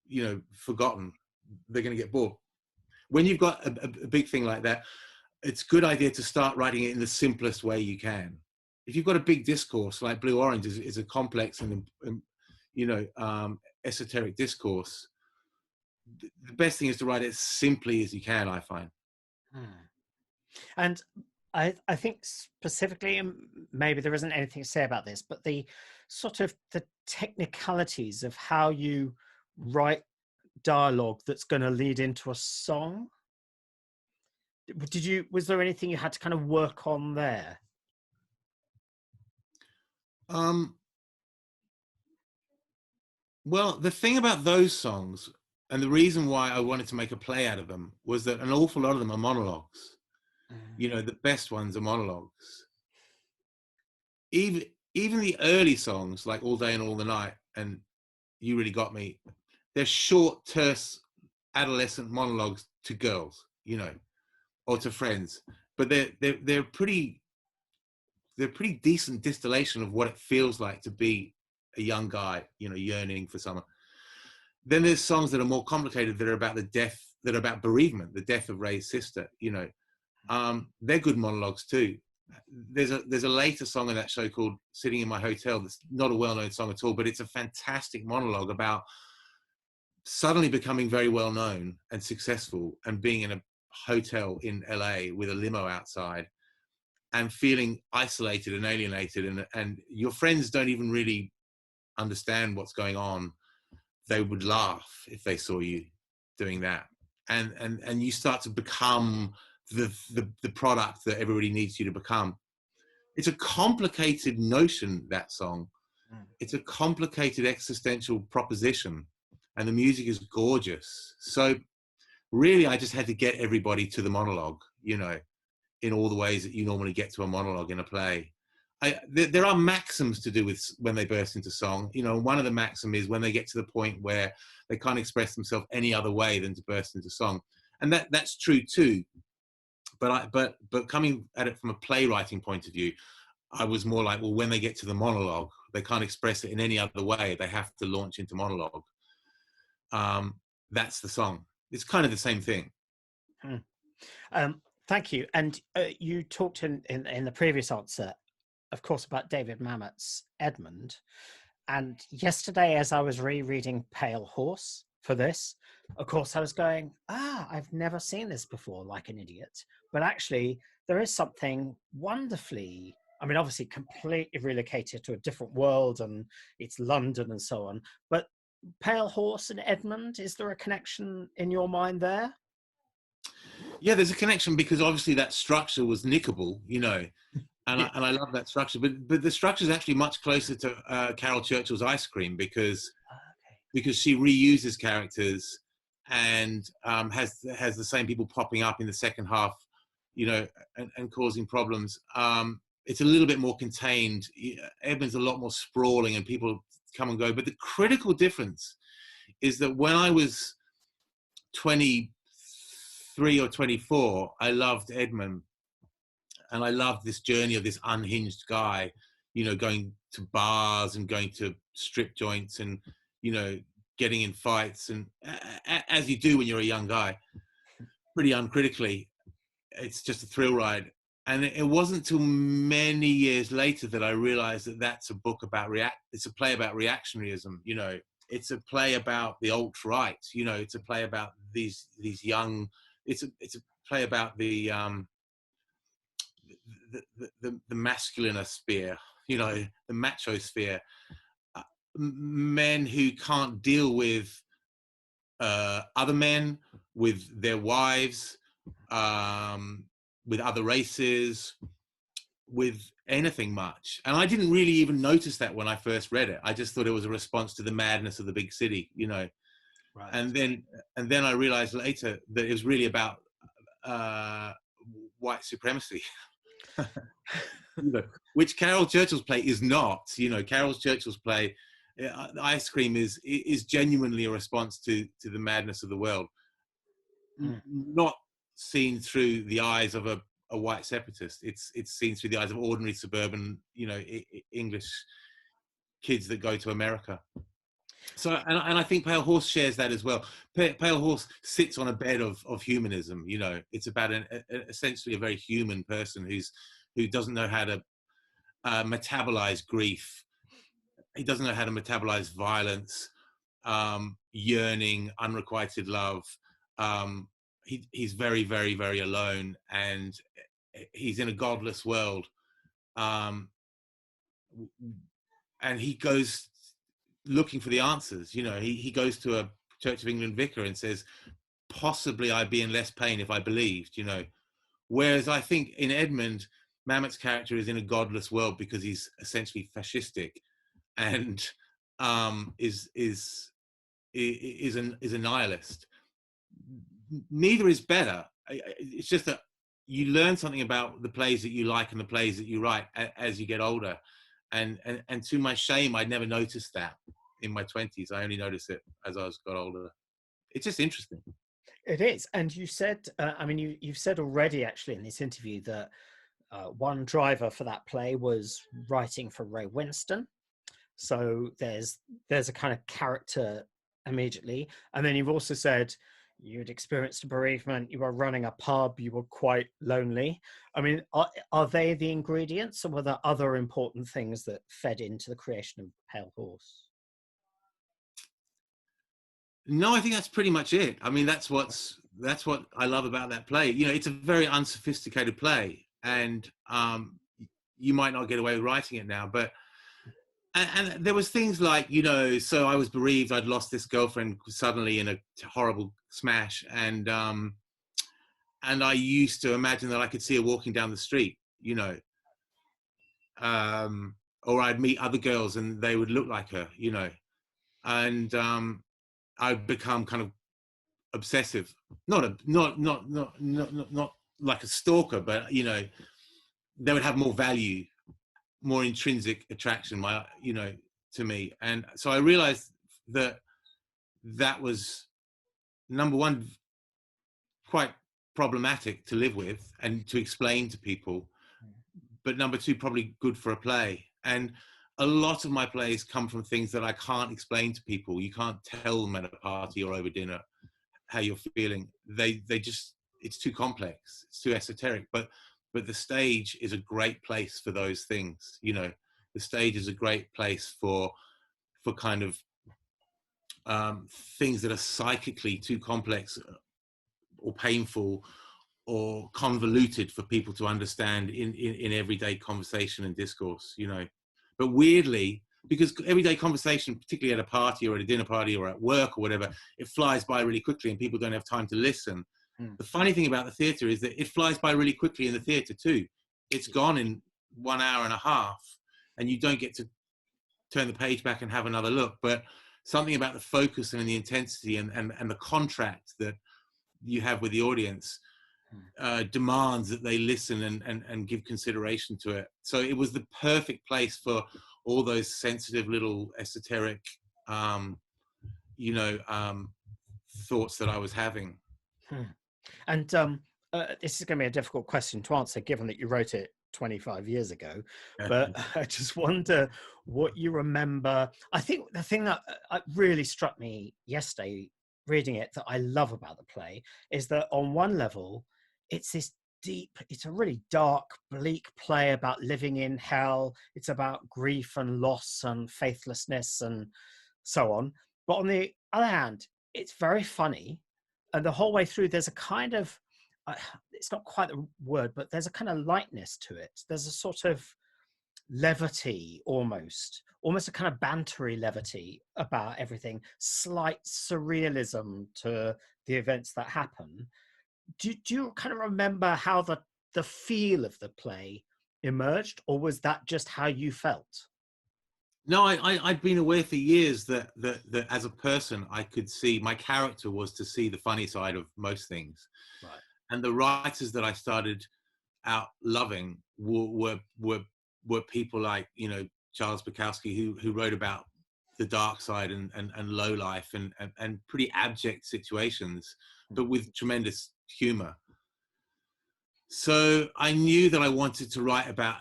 you know, forgotten. They're going to get bored. When you've got a big thing like that, it's a good idea to start writing it in the simplest way you can. If you've got a big discourse, like Blue Orange is a complex and you know, esoteric discourse, the best thing is to write it as simply as you can, I find. And I think specifically, and maybe there isn't anything to say about this, but the sort of the technicalities of how you write dialogue that's going to lead into a song. Was there anything you had to kind of work on there? Well, the thing about those songs, and the reason why I wanted to make a play out of them, was that an awful lot of them are monologues. You know, the best ones are monologues. Even the early songs, like All Day and All the Night and You Really Got Me, they're short, terse, adolescent monologues to girls, you know, or to friends. But they're pretty decent distillation of what it feels like to be a young guy, you know, yearning for someone. Then there's songs that are more complicated, that are about the death, that are about bereavement, the death of Ray's sister, you know. They're good monologues too. There's a later song in that show called Sitting in My Hotel that's not a well-known song at all, but it's a fantastic monologue about suddenly becoming very well known and successful and being in a hotel in LA with a limo outside and feeling isolated and alienated, and your friends don't even really understand what's going on. They would laugh if they saw you doing that, and you start to become the product that everybody needs you to become. It's a complicated notion, that song. It's a complicated existential proposition, and the music is gorgeous. So really, I just had to get everybody to the monologue, you know, in all the ways that you normally get to a monologue in a play. There are maxims to do with when they burst into song. You know, one of the maxim is when they get to the point where they can't express themselves any other way than to burst into song. And that's true too. But coming at it from a playwriting point of view, I was more like, well, when they get to the monologue, they can't express it in any other way. They have to launch into monologue. That's the song. It's kind of the same thing. Thank you. And you talked in the previous answer, of course, about David Mamet's Edmund. And yesterday, as I was rereading Pale Horse for this, of course, I was going, I've never seen this before, like an idiot. But actually, there is something wonderfully, I mean, obviously completely relocated to a different world, and it's London and so on. But Pale Horse and Edmund, is there a connection in your mind there? Yeah, there's a connection, because obviously that structure was nickable, you know, and I love that structure. But the structure is actually much closer to Carol Churchill's Ice Cream, because she reuses characters and has the same people popping up in the second half, you know, and causing problems. It's a little bit more contained. Edmund's a lot more sprawling, and people come and go. But the critical difference is that when I was 23 or 24, I loved Edmund, and I loved this journey of this unhinged guy, you know, going to bars and going to strip joints and, you know, getting in fights, and as you do when you're a young guy, pretty uncritically. It's just a thrill ride. And it wasn't until many years later that I realized that that's a book about it's a play about reactionaryism, you know. It's a play about the alt-right, you know. It's a play about these young it's a play about the masculine sphere, you know, the macho sphere, men who can't deal with other men, with their wives, with other races, with anything much. And I didn't really even notice that when I first read it. I just thought it was a response to the madness of the big city, you know. Right. And then I realized later that it was really about white supremacy. You know, which Carol Churchill's play is not. You know, Carol Churchill's play, Ice Cream, is genuinely a response to the madness of the world, not seen through the eyes of a white separatist. It's seen through the eyes of ordinary suburban, you know, English kids that go to America. So, and I think Pale Horse shares that as well. Pale Horse sits on a bed of humanism. You know, it's about essentially a very human person who doesn't know how to metabolize grief. He doesn't know how to metabolize violence, yearning, unrequited love. He's very, very, very alone, and he's in a godless world. And he goes looking for the answers. You know, he goes to a Church of England vicar and says, possibly I'd be in less pain if I believed, you know. Whereas I think in Edmund, Mamet's character is in a godless world because he's essentially fascistic and is a nihilist. Neither is better. It's just that you learn something about the plays that you like and the plays that you write as you get older. And to my shame, I'd never noticed that in my 20s. I only noticed it as I got older. It's just interesting. It is. And you said, I mean, you've said already actually in this interview that one driver for that play was writing for Ray Winston. So there's a kind of character immediately. And then you've also said you'd experienced a bereavement, you were running a pub, you were quite lonely. I mean, are they the ingredients, or were there other important things that fed into the creation of Pale Horse? No, I think that's pretty much it. I mean, that's what I love about that play. You know, it's a very unsophisticated play, and you might not get away with writing it now, but and there was things like, you know, so I was bereaved. I'd lost this girlfriend suddenly in a horrible smash, and I used to imagine that I could see her walking down the street, you know, or I'd meet other girls and they would look like her, you know, and I'd become kind of obsessive, not like a stalker, but you know, they would have more value, more intrinsic attraction, you know, to me. And so I realized that was, number one, quite problematic to live with and to explain to people, but number two, probably good for a play. And a lot of my plays come from things that I can't explain to people. You can't tell them at a party or over dinner how you're feeling. They just, it's too complex, it's too esoteric. But the stage is a great place for those things. You know, the stage is a great place for kind of things that are psychically too complex or painful or convoluted for people to understand in everyday conversation and discourse, you know. But weirdly, because everyday conversation, particularly at a party or at a dinner party or at work or whatever, it flies by really quickly and people don't have time to listen. The funny thing about the theatre is that it flies by really quickly in the theatre too. It's gone in 1 hour and a half and you don't get to turn the page back and have another look. But something about the focus and the intensity and the contract that you have with the audience demands that they listen and give consideration to it. So it was the perfect place for all those sensitive little esoteric, you know, thoughts that I was having. And this is going to be a difficult question to answer, given that you wrote it 25 years ago. But I just wonder what you remember. I think the thing that really struck me yesterday, reading it, that I love about the play is that on one level, it's this deep, it's a really dark, bleak play about living in hell. It's about grief and loss and faithlessness and so on. But on the other hand, it's very funny. and the whole way through, there's a kind of, it's not quite the word, but there's a kind of lightness to it. There's a sort of levity, almost a kind of bantery levity about everything, slight surrealism to the events that happen. Do you kind of remember how the feel of the play emerged, or was that just how you felt? No, I'd been aware for years that as a person, I could see my character was to see the funny side of most things. Right. And the writers that I started out loving were people like, you know, Charles Bukowski, who wrote about the dark side and low life and pretty abject situations, but with tremendous humor. So I knew that I wanted to write about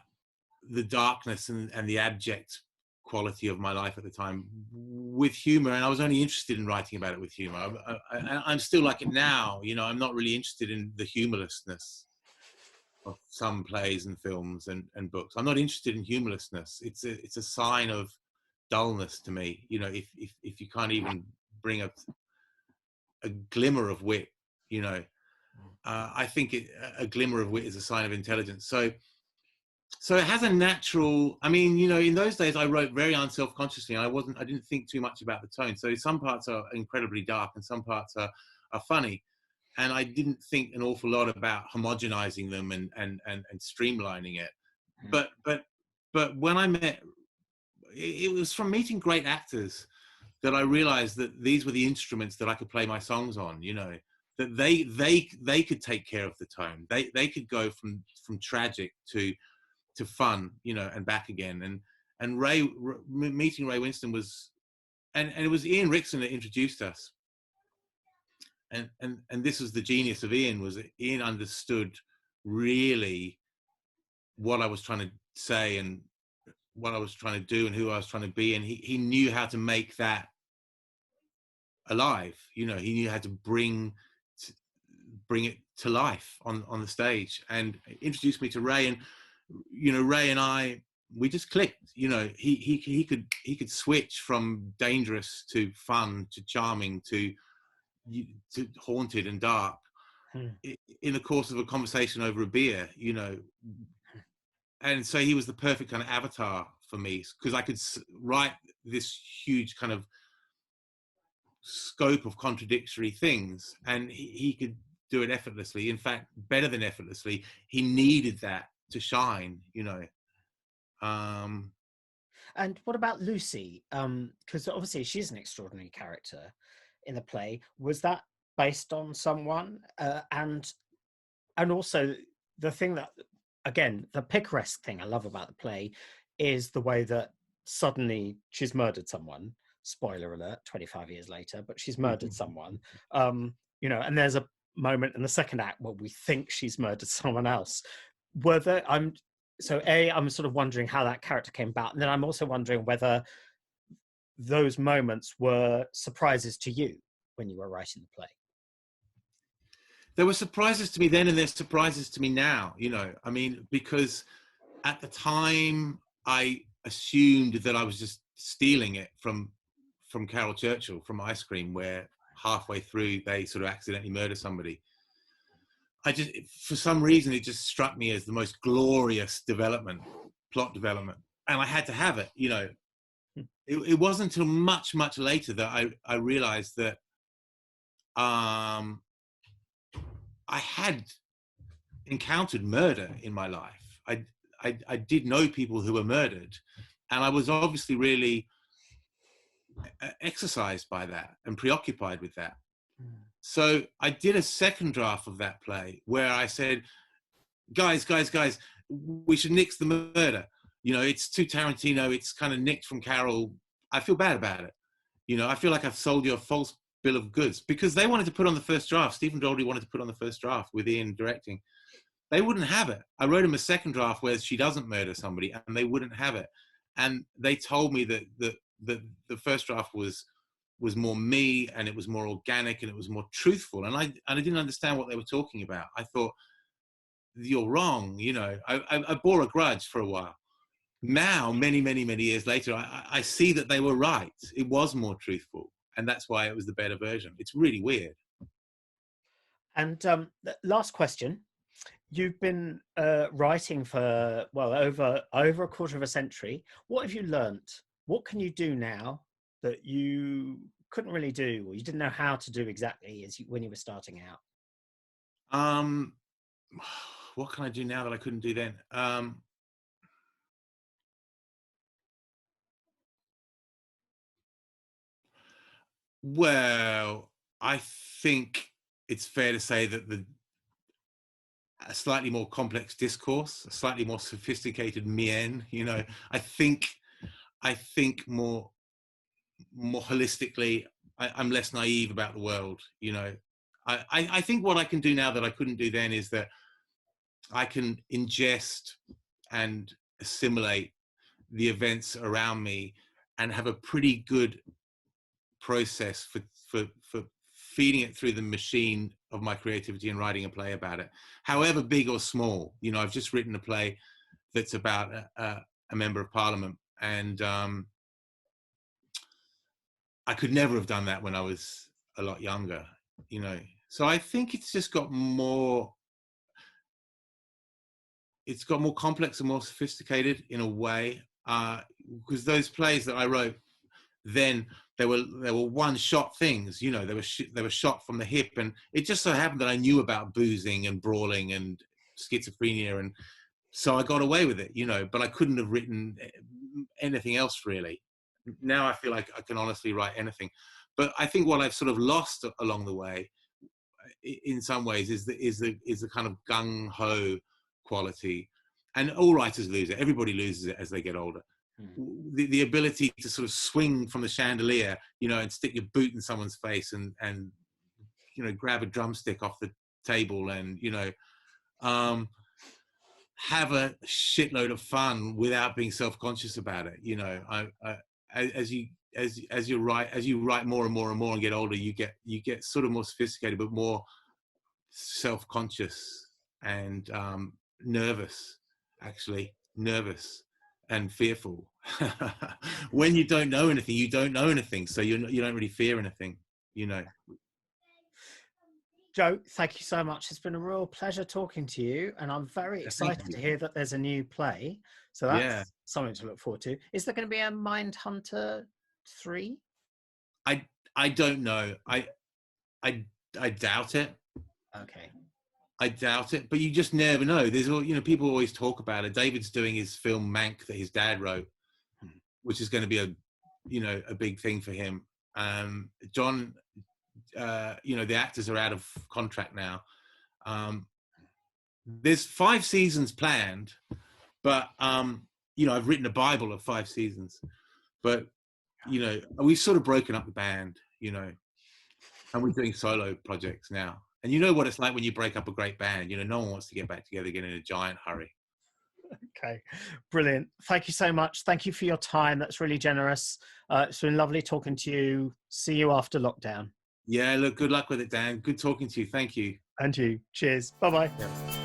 the darkness and the abject quality of my life at the time with humor, and I was only interested in writing about it with humor. I'm still like it now, you know. I'm not really interested in the humorlessness of some plays and films and books. I'm not interested in humorlessness. It's a sign of dullness to me, you know. If you can't even bring a glimmer of wit, you know, I think a glimmer of wit is a sign of intelligence. So it has a natural, I mean, you know, in those days I wrote very unself-consciously. I didn't think too much about the tone. So some parts are incredibly dark and some parts are funny. And I didn't think an awful lot about homogenizing them and streamlining it. But when I met, it was from meeting great actors that I realized that these were the instruments that I could play my songs on, you know, that they could take care of the tone. They could go from tragic to fun, you know, and back again. And meeting Ray Winston was, and it was Ian Rickson that introduced us. And this was the genius of Ian, was that Ian understood really what I was trying to say and what I was trying to do and who I was trying to be. And he knew how to make that alive. You know, he knew how to bring it to life on the stage, and introduced me to Ray. And you know, Ray and I, we just clicked. You know, he could switch from dangerous to fun to charming to haunted and dark in the course of a conversation over a beer, you know. And so he was the perfect kind of avatar for me, because I could write this huge kind of scope of contradictory things, and he could do it effortlessly. In fact, better than effortlessly. He needed that to shine, you know. And what about Lucy? Because obviously she's an extraordinary character in the play. Was that based on someone? And also the thing that, again, the picaresque thing I love about the play is the way that suddenly she's murdered someone. Spoiler alert, 25 years later, but she's murdered someone. You know, and there's a moment in the second act where we think she's murdered someone else. I'm sort of wondering how that character came about, and then I'm also wondering whether those moments were surprises to you when you were writing the play. There were surprises to me then, and there's surprises to me now, you know. I mean, because at the time I assumed that I was just stealing it from Carol Churchill, from Ice Cream, where halfway through they sort of accidentally murder somebody. For some reason, it just struck me as the most glorious plot development, and I had to have it, you know. It wasn't until much later that I realized that I had encountered murder in my life. I did know people who were murdered, and I was obviously really exercised by that and preoccupied with that. So I did a second draft of that play where I said, guys, we should nix the murder. You know, it's too Tarantino. It's kind of nicked from Carol. I feel bad about it. You know, I feel like I've sold you a false bill of goods, because they wanted to put on the first draft. Stephen Daldry wanted to put on the first draft with Ian directing. They wouldn't have it. I wrote him a second draft where she doesn't murder somebody, and they wouldn't have it. And they told me that the first draft was more me, and it was more organic, and it was more truthful. And I didn't understand what they were talking about. I thought, you're wrong. You know, I bore a grudge for a while. Now, many years later, I see that they were right. It was more truthful, and that's why it was the better version. It's really weird. And last question. You've been writing for, well, over a quarter of a century. What have you learnt? What can you do now that you couldn't really do, or you didn't know how to do exactly when you were starting out? What can I do now that I couldn't do then? Well, I think it's fair to say that a slightly more complex discourse, a slightly more sophisticated mien, I think more holistically. I'm less naive about the world. I think what I can do now that I couldn't do then is that I can ingest and assimilate the events around me and have a pretty good process for feeding it through the machine of my creativity and writing a play about it, however big or small. I've just written a play that's about a member of parliament, and I could never have done that when I was a lot younger, So I think it's just got more, complex and more sophisticated in a way, because those plays that I wrote then, they were one-shot things. They were shot from the hip, and it just so happened that I knew about boozing and brawling and schizophrenia, and so I got away with it, but I couldn't have written anything else really. Now I feel like I can honestly write anything, but I think what I've sort of lost along the way, in some ways, is the kind of gung-ho quality, and all writers lose it. Everybody loses it as they get older. The ability to sort of swing from the chandelier, and stick your boot in someone's face, and grab a drumstick off the table, and have a shitload of fun without being self-conscious about it. As you write more and more and more and get older, you get sort of more sophisticated, but more self-conscious and nervous and fearful. When you don't know anything, you don't know anything, so you don't really fear anything. Joe, thank you so much. It's been a real pleasure talking to you, and I'm very excited to hear that there's a new play. So that's something to look forward to. Is there going to be a Mindhunter 3? I don't know. I doubt it. Okay. I doubt it, but you just never know. There's people always talk about it. David's doing his film Mank that his dad wrote, which is going to be a big thing for him. John, the actors are out of contract now. There's 5 seasons planned, but I've written a Bible of 5 seasons, but we've sort of broken up the band, and we're doing solo projects now. And you know what it's like when you break up a great band. No one wants to get back together again in a giant hurry. Okay, brilliant. Thank you so much. Thank you for your time. That's really generous. It's been lovely talking to you. See you after lockdown. Yeah, look, good luck with it, Dan. Good talking to you. Thank you. And you. Cheers. Bye-bye. Yeah.